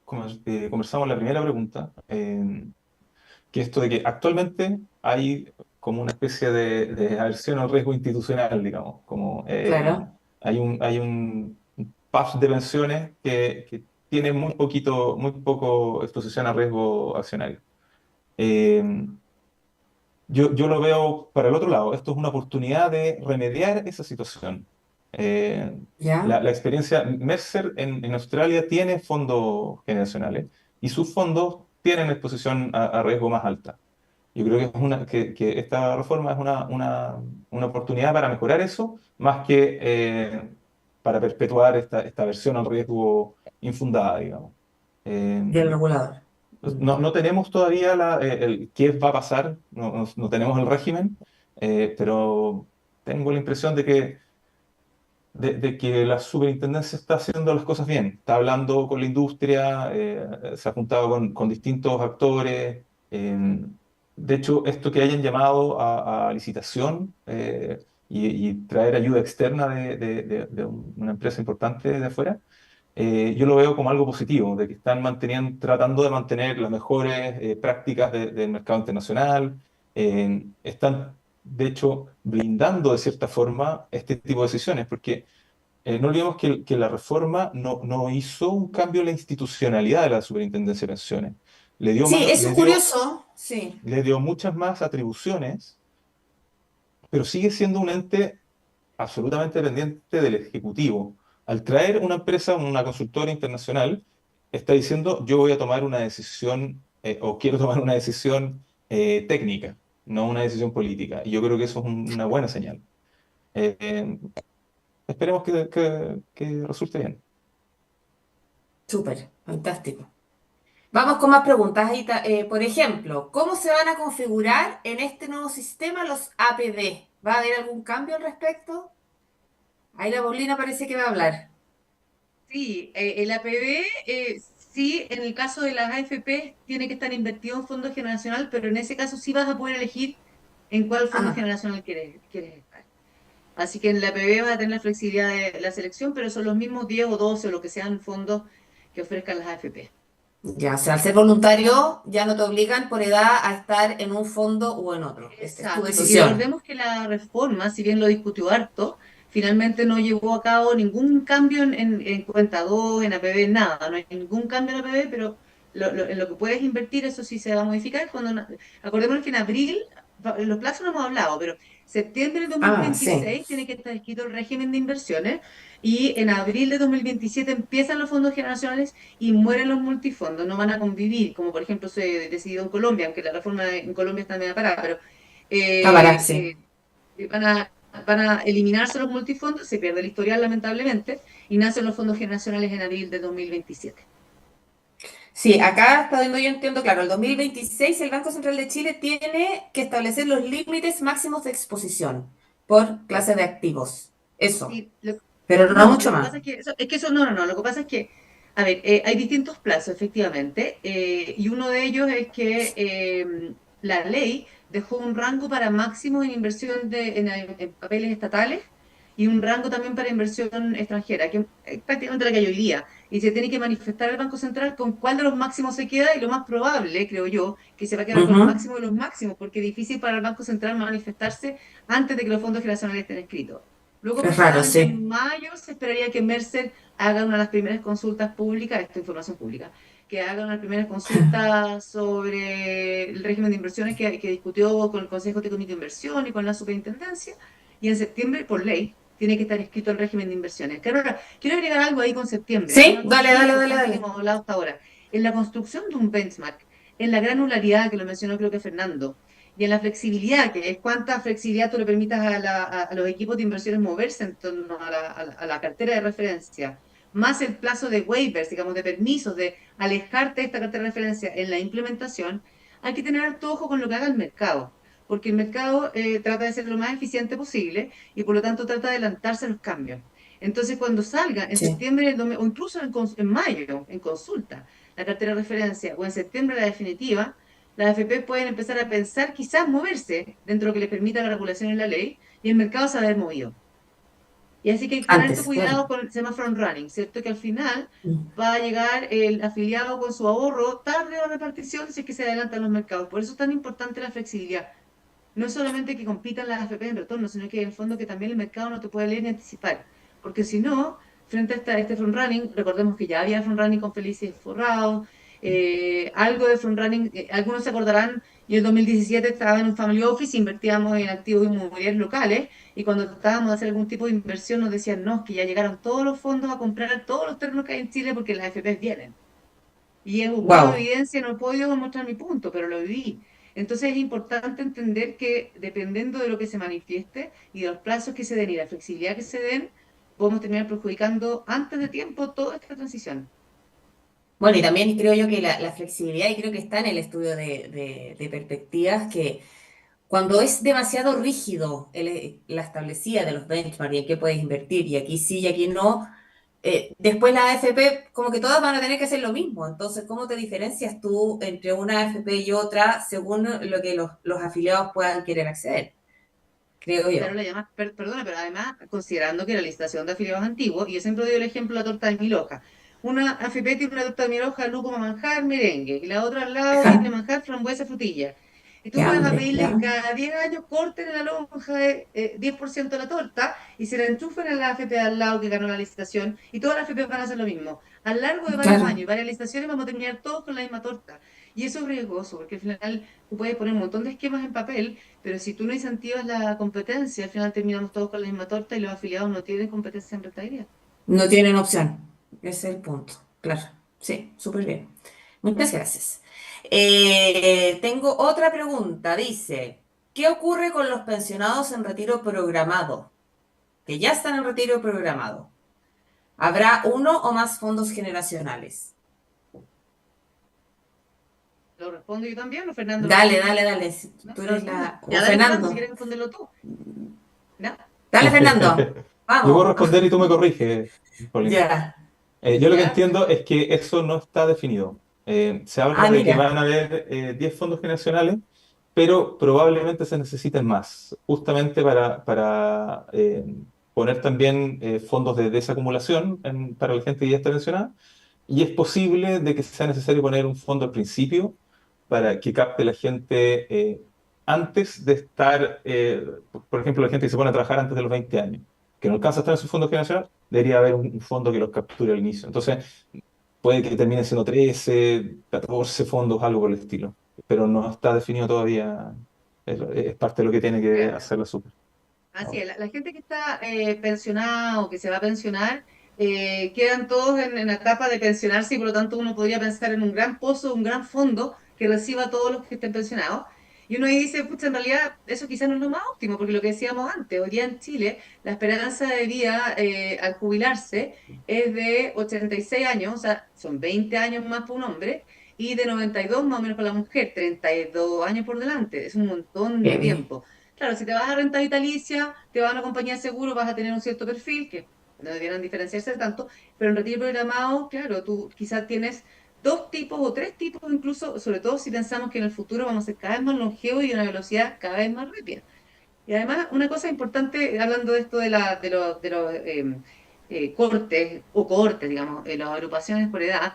conversamos en la primera pregunta, que esto de que actualmente hay como una especie de aversión al riesgo institucional, digamos, como Claro. hay un PAF de pensiones que tiene muy poco exposición a riesgo accionario. Eh, yo lo veo para el otro lado. Esto es una oportunidad de remediar esa situación. Eh, ¿Ya? la experiencia, Mercer en Australia tiene fondos generacionales y sus fondos tienen exposición a riesgo más alta. Yo creo que, que esta reforma es una oportunidad para mejorar eso, más que para perpetuar esta versión al riesgo infundada, digamos. Eh, Del regulador. no tenemos todavía qué va a pasar, no tenemos el régimen, pero tengo la impresión de que la superintendencia está haciendo las cosas bien. Está hablando con la industria, se ha juntado con distintos actores. De hecho, esto que hayan llamado a licitación y traer ayuda externa de una empresa importante de afuera, yo lo veo como algo positivo, de que están tratando de mantener las mejores prácticas del mercado internacional, están, de hecho, blindando de cierta forma este tipo de decisiones, porque no olvidemos que la reforma no hizo un cambio en la institucionalidad de la Superintendencia de Pensiones. Le dio Sí, más, eso es curioso. Sí. le dio muchas más atribuciones, pero sigue siendo un ente absolutamente dependiente del Ejecutivo. Al traer una empresa, una consultora internacional, está diciendo yo voy a tomar una decisión o quiero tomar una decisión técnica, no una decisión política. Y yo creo que eso es una buena señal. Eh, eh, esperemos que resulte bien. Súper, fantástico. Vamos con más preguntas. Por ejemplo, ¿cómo se van a configurar en este nuevo sistema los APD? ¿Va a haber algún cambio al respecto? Ahí la Paulina parece que va a hablar. Sí, el APB, sí, en el caso de las AFP, tiene que estar invertido en fondo generacional, pero en ese caso sí vas a poder elegir en cuál fondo Ah, generacional quieres estar. Así que en la APB vas a tener la flexibilidad de la selección, pero son los mismos 10 o 12 o lo que sean fondos que ofrezcan las AFP. ya, o sea, al ser voluntario ya no te obligan por edad a estar en un fondo o en otro. Esta es tu Exacto, y decisión. recordemos que la reforma, si bien lo discutió harto, finalmente no llevó a cabo ningún cambio en cuenta 2, en APB, nada, no hay ningún cambio en APB, pero en lo que puedes invertir, eso sí se va a modificar. Acordémonos que en abril, los plazos no hemos hablado, pero septiembre de Ah, sí. 2026 tiene que estar escrito el régimen de inversiones y en abril de 2027 empiezan los fondos generacionales y mueren los multifondos, no van a convivir, como por ejemplo se decidió en Colombia, aunque la reforma en Colombia está media parada, pero Cámara, eh, sí. van a eliminarse los multifondos, se pierde el historial lamentablemente, y nacen los fondos generacionales en abril de 2027. Sí, acá está donde yo entiendo, claro, el 2026 el Banco Central de Chile tiene que establecer los límites máximos de exposición por clase de activos. Eso, Sí, pero no no, mucho lo que más. pasa es que eso, no, lo que pasa es que, a ver, hay distintos plazos, efectivamente, y uno de ellos es que la ley dejó un rango para máximo en inversión en papeles estatales y un rango también para inversión extranjera, que es prácticamente la que hay hoy día, y se tiene que manifestar el Banco Central con cuál de los máximos se queda, y lo más probable, creo yo, que se va a quedar con el Ujú. máximo de los máximos, porque es difícil para el Banco Central manifestarse antes de que los fondos generacionales estén escritos. Luego, Es raro, aproximadamente sí. en mayo, se esperaría que Mercer haga una de las primeras consultas públicas, esta información pública, que haga una de las primeras consultas sobre el régimen de inversiones que discutió con el Consejo Técnico de Inversión y con la Superintendencia, y en septiembre, por ley, tiene que estar escrito el régimen de inversiones. Carol, quiero agregar algo ahí con septiembre, Sí, una cosa dale, súper dale, dale, importante que dale. hemos hablado hasta ahora. En la construcción de un benchmark, en la granularidad que lo mencionó creo que Fernando, y en la flexibilidad, que es cuánta flexibilidad tú le permitas a los equipos de inversiones moverse en torno a la cartera de referencia. más el plazo de waivers, digamos, de permisos, de alejarte de esta cartera de referencia en la implementación, hay que tener alto ojo con lo que haga el mercado, porque el mercado trata de ser lo más eficiente posible y por lo tanto trata de adelantarse a los cambios. Entonces, cuando salga en Sí. septiembre o incluso en mayo, en consulta, la cartera de referencia o en septiembre la definitiva, las AFP pueden empezar a pensar quizás moverse dentro de lo que les permita la regulación en la ley y el mercado se va a haber movido. Y así que hay que tener Antes, cuidado claro. con el tema front running, ¿cierto? Que al final Mm. va a llegar el afiliado con su ahorro tarde a la repartición si es que se adelantan los mercados. Por eso es tan importante la flexibilidad. No es solamente que compitan las AFP en retorno, sino que en el fondo que también el mercado no te puede leer ni anticipar. Porque si no, frente a este front running, recordemos que ya había front running con Felices Forrado, algo de front running, algunos se acordarán, yo en 2017 estaba en un family office, invertíamos en activos inmobiliarios locales, y cuando tratábamos de hacer algún tipo de inversión nos decían, no, es que ya llegaron todos los fondos a comprar todos los terrenos que hay en Chile porque las AFP vienen. Y es hubo Wow. evidencia, no he podido mostrar mi punto, pero lo viví. Entonces es importante entender que dependiendo de lo que se manifieste y de los plazos que se den y la flexibilidad que se den, podemos terminar perjudicando antes de tiempo toda esta transición. Bueno, y también creo yo que la flexibilidad, y creo que está en el estudio de perspectivas, que cuando es demasiado rígido la establecida de los benchmarks y en qué puedes invertir, y aquí sí y aquí no, después la AFP como que todas van a tener que hacer lo mismo. Entonces, ¿cómo te diferencias tú entre una AFP y otra según lo que los afiliados puedan querer acceder? Creo Claro, yo. la llamas, perdona, pero además, considerando que la licitación de afiliados antiguos, y yo siempre doy el ejemplo de la torta de mil hojas. Una AFP tiene una torta de mil hojas, lúcuma, manjar, merengue, y la otra al lado tiene Ja, manjar, frambuesa, frutilla. Y qué tú vas a hambre, pedirle ya. que cada 10 años corten en la lonja de 10% de la torta y se la enchufen en la AFP al lado que ganó la licitación, y todas las AFP van a hacer lo mismo. A lo largo de varios años Claro. y varias licitaciones vamos a terminar todos con la misma torta. Y eso es riesgoso, porque al final tú puedes poner un montón de esquemas en papel, pero si tú no incentivas la competencia, al final terminamos todos con la misma torta y los afiliados no tienen competencia en rentabilidad. No tienen opción. Ese es el punto. Claro. Sí, súper bien. Muchas gracias. Tengo otra pregunta. Dice, ¿qué ocurre con los pensionados en retiro programado? Que ya están en retiro programado. ¿Habrá uno o más fondos generacionales? ¿Lo respondo yo también o Fernando lo Dale, responde? dale, dale. Si ¿No? tú ¿Lo eres respondo? la... O Ya, dale Fernando, si Fernando. quieres responderlo tú. ¿No? Dale, Fernando. Yo puedo Vamos. responder y tú me corriges, Paulina. Ya. Yo lo que ¿Ya? entiendo es que eso no está definido. Se habla Ah, de que mira. van a haber 10 fondos generacionales, pero probablemente se necesiten más, justamente para poner también fondos de desacumulación para la gente que ya está mencionada. Y es posible de que sea necesario poner un fondo al principio para que capte la gente antes de estar, por ejemplo, la gente que se pone a trabajar antes de los 20 años, que no alcanza a estar en su fondo generacional, debería haber un fondo que los capture al inicio. Entonces, puede que termine siendo 13, 14 fondos, algo por el estilo, pero no está definido todavía. Es parte de lo que tiene que Ya. hacer la super. Así es, la gente que está pensionada o que se va a pensionar, quedan todos en la etapa de pensionarse y por lo tanto uno podría pensar en un gran pozo, un gran fondo que reciba a todos los que estén pensionados. Y uno ahí dice, pucha, en realidad eso quizás no es lo más óptimo, porque lo que decíamos antes, hoy día en Chile la esperanza de vida al jubilarse es de 86 años, o sea, son 20 años más para un hombre, y de 92 más o menos para la mujer, 32 años por delante, es un montón de Heavy. tiempo. Claro, si te vas a renta vitalicia, te vas a una compañía de seguro, vas a tener un cierto perfil, que no debieran diferenciarse tanto, pero en retiro programado, claro, tú quizás tienes dos tipos o tres tipos incluso, sobre todo si pensamos que en el futuro vamos a ser cada vez más longevos y a una velocidad cada vez más rápida. Y además, una cosa importante, hablando de esto de los cortes o cohortes, digamos, las agrupaciones por edad,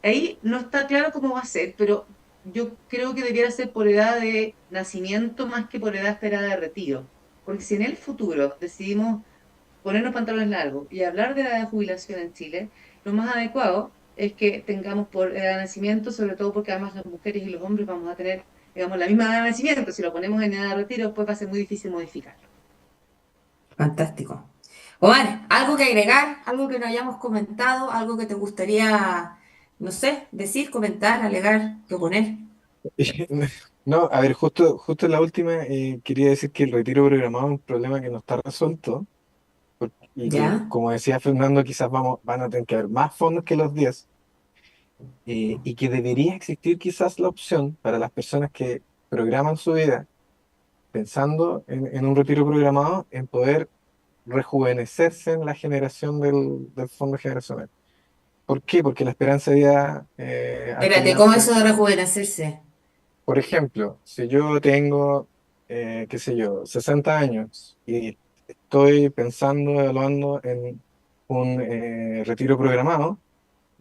ahí no está claro cómo va a ser, pero yo creo que debiera ser por edad de nacimiento más que por edad esperada de retiro. Porque si en el futuro decidimos ponernos pantalones largos y hablar de la edad de jubilación en Chile, lo más adecuado es que tengamos por edad de nacimiento, sobre todo porque además las mujeres y los hombres vamos a tener, digamos, la misma edad de nacimiento. Si lo ponemos en edad de retiro, después va a ser muy difícil modificarlo. Fantástico. Omar, ¿algo que agregar? ¿Algo que no hayamos comentado? ¿Algo que te gustaría, no sé, decir, comentar, alegar, proponer? No, a ver, justo en la última quería decir que el retiro programado es un problema que no está resuelto Y que, ¿Ya? como decía Fernando, quizás van a tener que haber más fondos que los 10, y que debería existir quizás la opción para las personas que programan su vida pensando en un retiro programado, en poder rejuvenecerse en la generación del fondo generacional. ¿Por qué? Porque la esperanza de vida Espérate, actualmente, ¿cómo eso de rejuvenecerse? por ejemplo, si yo tengo, qué sé yo, 60 años y estoy pensando, evaluando en un retiro programado,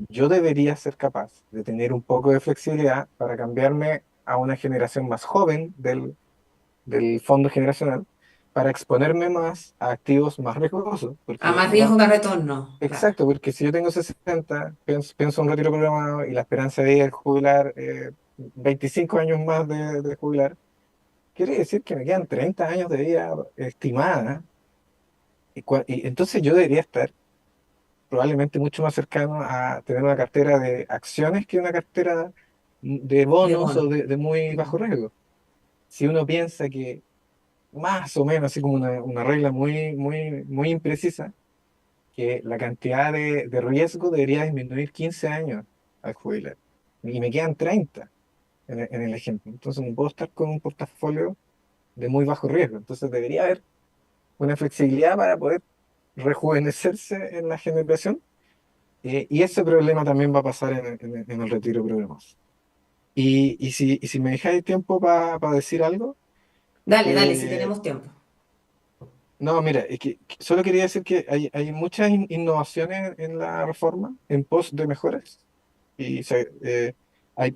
yo debería ser capaz de tener un poco de flexibilidad para cambiarme a una generación más joven del fondo generacional, para exponerme más a activos más riesgosos, A porque más riesgo, más retorno, claro. exacto, porque si yo tengo 60, pienso en un retiro programado y la esperanza de vida es jubilar 25 años más de jubilar, quiere decir que me quedan 30 años de vida estimada, y entonces yo debería estar probablemente mucho más cercano a tener una cartera de acciones que una cartera de De bonos o bono. de muy bajo Mm. riesgo. Si uno piensa que más o menos, así como una regla muy imprecisa, que la cantidad de riesgo debería disminuir 15 años al jubilar. Y me quedan 30 en el ejemplo. Entonces no puedo estar con un portafolio de muy bajo riesgo. Entonces debería haber una flexibilidad para poder rejuvenecerse en la generación. Y ese problema también va a pasar en el retiro programado. Y si me dejáis tiempo para decir algo, Dale, dale, si eh, tenemos tiempo. no, mira, es que solo quería decir que hay muchas innovaciones en la reforma, en pos de mejoras,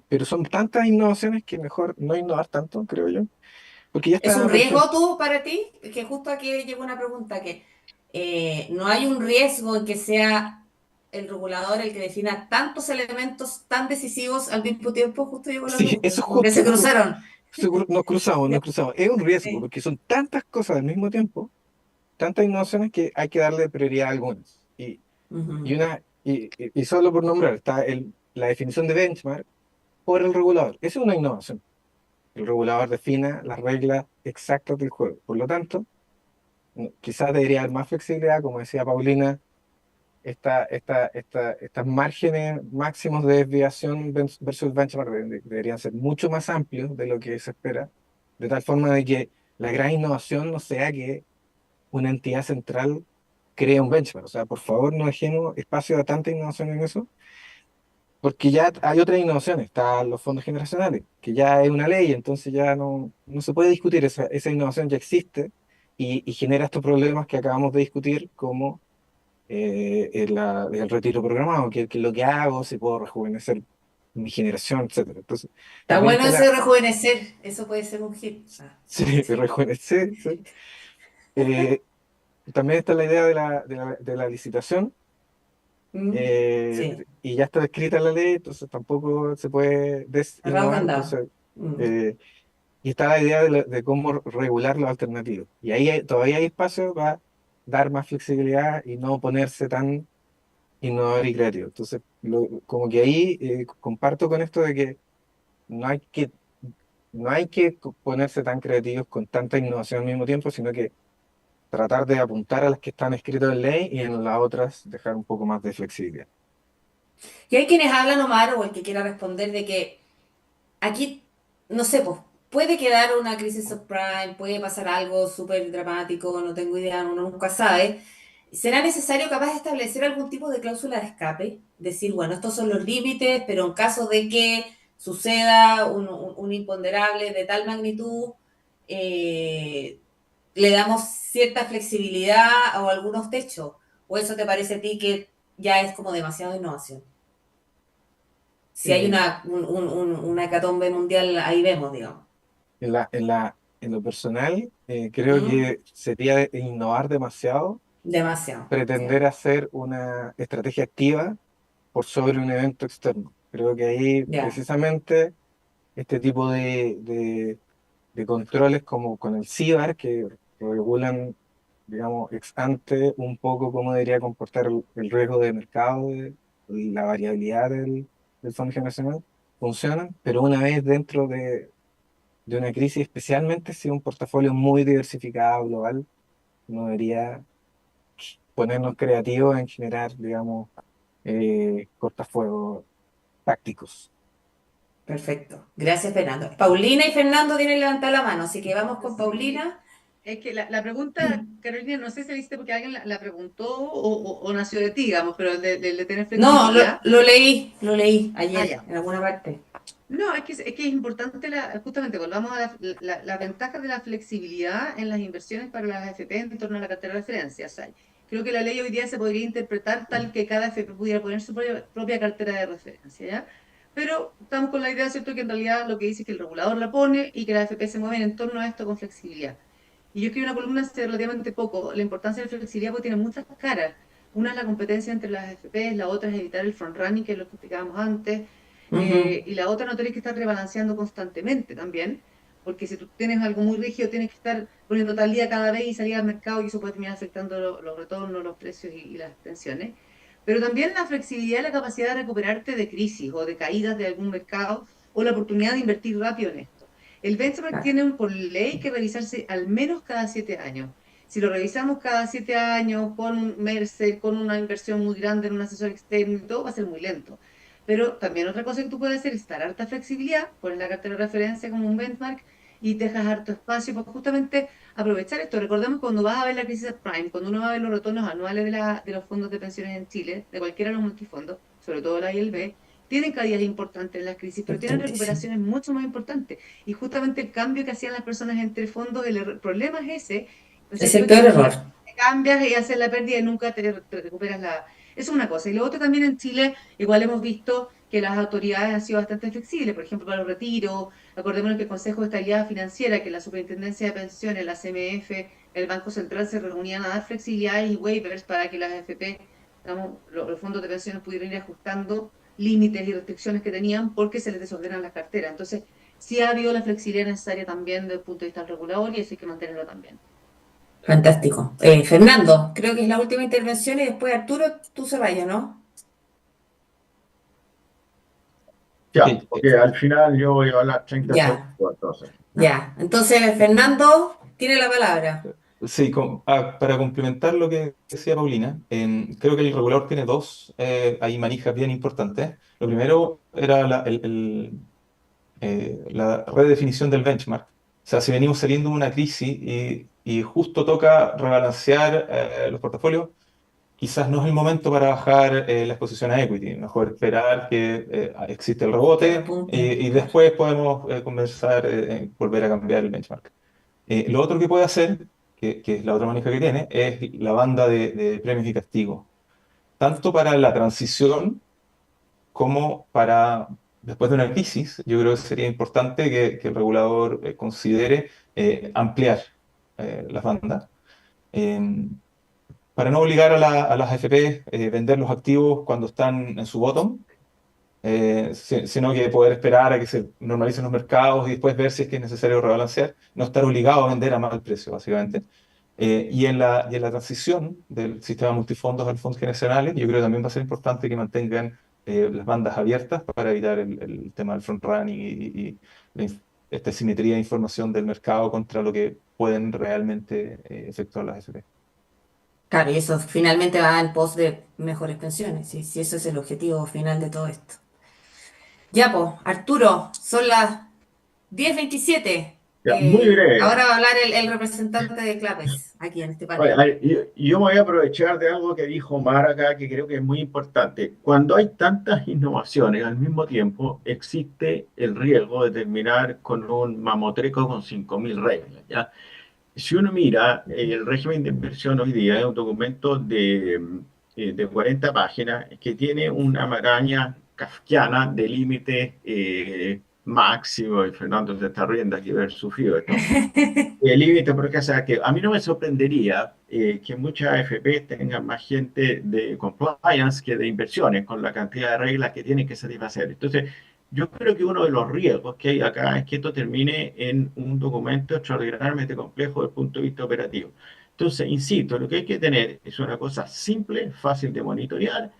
pero son tantas innovaciones que mejor no innovar tanto, creo yo, porque ya ¿Es un está, por riesgo ejemplo, tú para ti? Que justo aquí llegó una pregunta que no hay un riesgo en que sea el regulador el que defina tantos elementos tan decisivos al mismo tiempo. Justo llegó la sí, eso pregunta, como que se justo cruzaron. nos cruzamos, nos Ya. cruzamos. Es un riesgo, Sí. porque son tantas cosas al mismo tiempo, tantas innovaciones que hay que darle prioridad a algunas. Y, Ujú. una, y solo por nombrar, está la definición de benchmark por el regulador. Esa es una innovación. El regulador defina las reglas exactas del juego. Por lo tanto, quizás debería haber más flexibilidad, como decía Paulina, estos márgenes máximos de desviación versus benchmark deberían ser mucho más amplios de lo que se espera, de tal forma de que la gran innovación no sea que una entidad central cree un benchmark. O sea, por favor, no dejemos espacio a tanta innovación en eso, porque ya hay otras innovaciones, están los fondos generacionales, que ya es una ley, entonces ya no se puede discutir, esa innovación ya existe y genera estos problemas que acabamos de discutir, como el retiro programado, que lo que hago, si puedo rejuvenecer mi generación, etcétera. Entonces, Está también bueno está eso de rejuvenecer, eso puede ser un hit. Ah, sí, rejuvenecer, sí. Eh, También está la idea de la licitación, mm, sí, y ya está escrita la ley, entonces tampoco se puede cerrado desinnovar, candado. entonces, Mm. eh, y está la idea de cómo regular los alternativos. Y ahí todavía hay espacio para dar más flexibilidad y no ponerse tan innovador y creativo. Entonces, como que ahí comparto con esto de que no hay que, no hay que ponerse tan creativos con tanta innovación al mismo tiempo, sino que tratar de apuntar a las que están escritas en ley y en las otras dejar un poco más de flexibilidad. Y hay quienes hablan, Omar, o el que quiera responder, de que aquí, no sé, pues, puede quedar una crisis subprime, puede pasar algo súper dramático, no tengo idea, uno nunca sabe. ¿Será necesario capaz de establecer algún tipo de cláusula de escape? Decir, bueno, estos son los límites, pero en caso de que suceda un imponderable de tal magnitud, eh, le damos cierta flexibilidad o algunos techos. ¿O eso te parece a ti que ya es como demasiada innovación? Si hay Eh, una hecatombe mundial, ahí vemos, digamos. en lo personal, creo ¿Mm? que sería de innovar demasiado Demasiado. Sí. pretender hacer una estrategia activa por sobre un evento externo. Creo que ahí Ya. precisamente este tipo de controles como con el CIBAR, que regulan, digamos, ex ante un poco cómo debería comportar el riesgo de mercado, la variabilidad del Fondo Generacional, funcionan, pero una vez dentro de una crisis, especialmente si un portafolio muy diversificado, global, no debería ponernos creativos en generar, digamos, cortafuegos tácticos. Perfecto. Gracias, Fernando. Paulina y Fernando tienen levantada la mano, así que vamos con Paulina. Es que la pregunta, Carolina, no sé si la hiciste porque alguien la preguntó o nació de ti, digamos, pero de tener No, flexibilidad. lo leí Ah, ayer ya. en alguna parte. No, es que es importante, justamente, volvamos a la ventaja de la flexibilidad en las inversiones para las AFP en torno a la cartera de referencia. O sea, creo que la ley hoy día se podría interpretar tal que cada AFP pudiera poner su propia cartera de referencia, ¿ya? Pero estamos con la idea, ¿cierto?, que en realidad lo que dice es que el regulador la pone y que las AFP se mueven en torno a esto con flexibilidad. Y yo escribí una columna hace relativamente poco, la importancia de la flexibilidad porque tiene muchas caras. Una es la competencia entre las AFP, la otra es evitar el front running, que es lo que explicábamos antes, y la otra no tienes que estar rebalanceando constantemente también, porque si tú tienes algo muy rígido, tienes que estar poniendo tal día cada vez y salir al mercado y eso puede terminar afectando los retornos, los precios y las pensiones. Pero también la flexibilidad y la capacidad de recuperarte de crisis o de caídas de algún mercado o la oportunidad de invertir rápido en esto. El benchmark tiene por ley que revisarse al menos cada 7 años. Si lo revisamos cada 7 años con un Mercer, con una inversión muy grande en un asesor externo y todo, va a ser muy lento. Pero también otra cosa que tú puedes hacer es dar harta flexibilidad, pones la cartera de referencia como un benchmark y te dejas harto espacio para justamente aprovechar esto. Recordemos cuando vas a ver la crisis prime, cuando uno va a ver los retornos anuales de los fondos de pensiones en Chile, de cualquiera de los multifondos, sobre todo la ILB, tienen caídas importantes en las crisis, pero tienen recuperaciones mucho más importantes. Y justamente el cambio que hacían las personas entre fondos, el problema es ese. Es el peor error. Te cambias y haces la pérdida y nunca te recuperas la... Eso es una cosa. Y lo otro también en Chile, igual hemos visto que las autoridades han sido bastante flexibles, por ejemplo, para los retiros. Acordémonos que el Consejo de Estabilidad Financiera, que la Superintendencia de Pensiones, la CMF, el Banco Central se reunían a dar flexibilidades y waivers para que las AFP, digamos, los fondos de pensiones pudieran ir ajustando límites y restricciones que tenían porque se les desordenan las carteras. Entonces, sí ha habido la flexibilidad necesaria también desde el punto de vista regulador y eso hay que mantenerlo también. Fantástico. Fernando, creo que es la última intervención y después Arturo, tú se vayas, ¿no? Ya, Sí, porque al final yo voy a hablar 30 Ya. segundos, entonces. Ya. Entonces, Fernando tiene la palabra. sí, para complementar lo que decía Paulina, creo que el regulador tiene dos ahí manijas bien importantes. Lo primero era la redefinición del benchmark. O sea, si venimos saliendo de una crisis y justo toca rebalancear los portafolios, quizás no es el momento para bajar la exposición a equity. Mejor esperar que existe el rebote y después podemos comenzar volver a cambiar el benchmark. Lo otro que puede hacer, que es la otra manija que tiene, es la banda de premios y castigos. Tanto para la transición como para después de una crisis, yo creo que sería importante que el regulador considere ampliar las bandas. Para no obligar a las AFP vender los activos cuando están en su bottom, sino que poder esperar a que se normalicen los mercados y después ver si es que es necesario rebalancear, no estar obligado a vender a mal precio, básicamente. Y en la transición del sistema multifondos al fondos generacionales, yo creo que también va a ser importante que mantengan las bandas abiertas para evitar el tema del front running y esta simetría de información del mercado contra lo que pueden realmente efectuar las AFP. Claro, y eso finalmente va en pos de mejores pensiones, si eso es el objetivo final de todo esto. Ya, pues, Arturo, son las 10:27. Ya, muy breve. Ahora va a hablar el representante de Clapes aquí en este Oye, panel. yo me voy a aprovechar de algo que dijo Mar acá, que creo que es muy importante. Cuando hay tantas innovaciones al mismo tiempo, existe el riesgo de terminar con un mamotreco con 5.000 reglas, ¿ya? Si uno mira el régimen de inversión hoy día, es un documento de 40 páginas que tiene una maraña kafkiana de límites máximo, y Fernando se está riendo aquí de haber sufrido esto. El límite, porque o sea, que a mí no me sorprendería que muchas AFP tengan más gente de compliance que de inversiones con la cantidad de reglas que tienen que satisfacer. Entonces, yo creo que uno de los riesgos que hay acá es que esto termine en un documento extraordinariamente complejo desde el punto de vista operativo. Entonces, insisto, lo que hay que tener es una cosa simple, fácil de monitorear,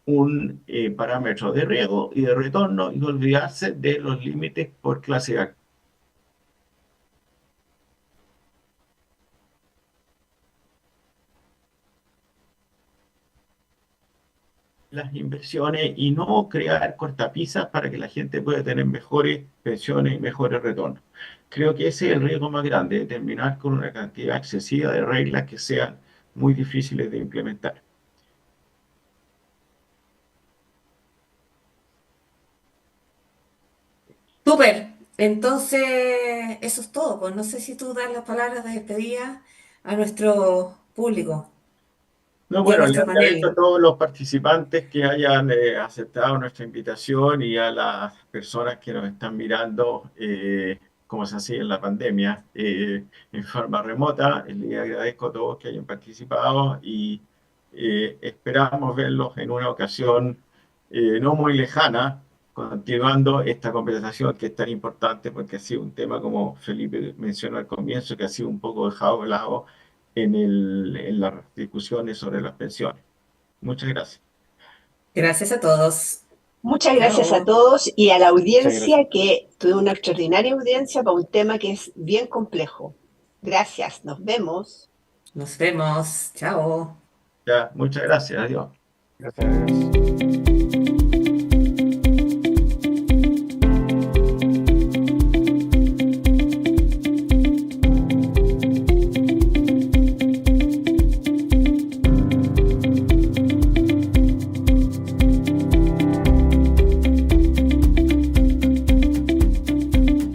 un parámetro de riesgo y de retorno y no olvidarse de los límites por clase de activo. las inversiones y no crear cortapisas para que la gente pueda tener mejores pensiones y mejores retornos. Creo que ese es el riesgo más grande, de terminar con una cantidad excesiva de reglas que sean muy difíciles de implementar. Súper. Entonces, eso es todo. Pues no sé si tú das las palabras de despedida a nuestro público No, y a bueno, le nuestro agradezco a panel. todos los participantes que hayan aceptado nuestra invitación y a las personas que nos están mirando, como se hacía en la pandemia, en forma remota. Les agradezco a todos que hayan participado y esperamos verlos en una ocasión no muy lejana, continuando esta conversación que es tan importante porque ha sido un tema, como Felipe mencionó al comienzo, que ha sido un poco dejado de lado en las discusiones sobre las pensiones. Muchas gracias. Gracias a todos. Muchas gracias a Chao. todos y a la Muchas audiencia, gracias. que tuve una extraordinaria audiencia para un tema que es bien complejo. Gracias, nos vemos. Nos vemos. Chao. Ya, muchas gracias. Adiós. Gracias.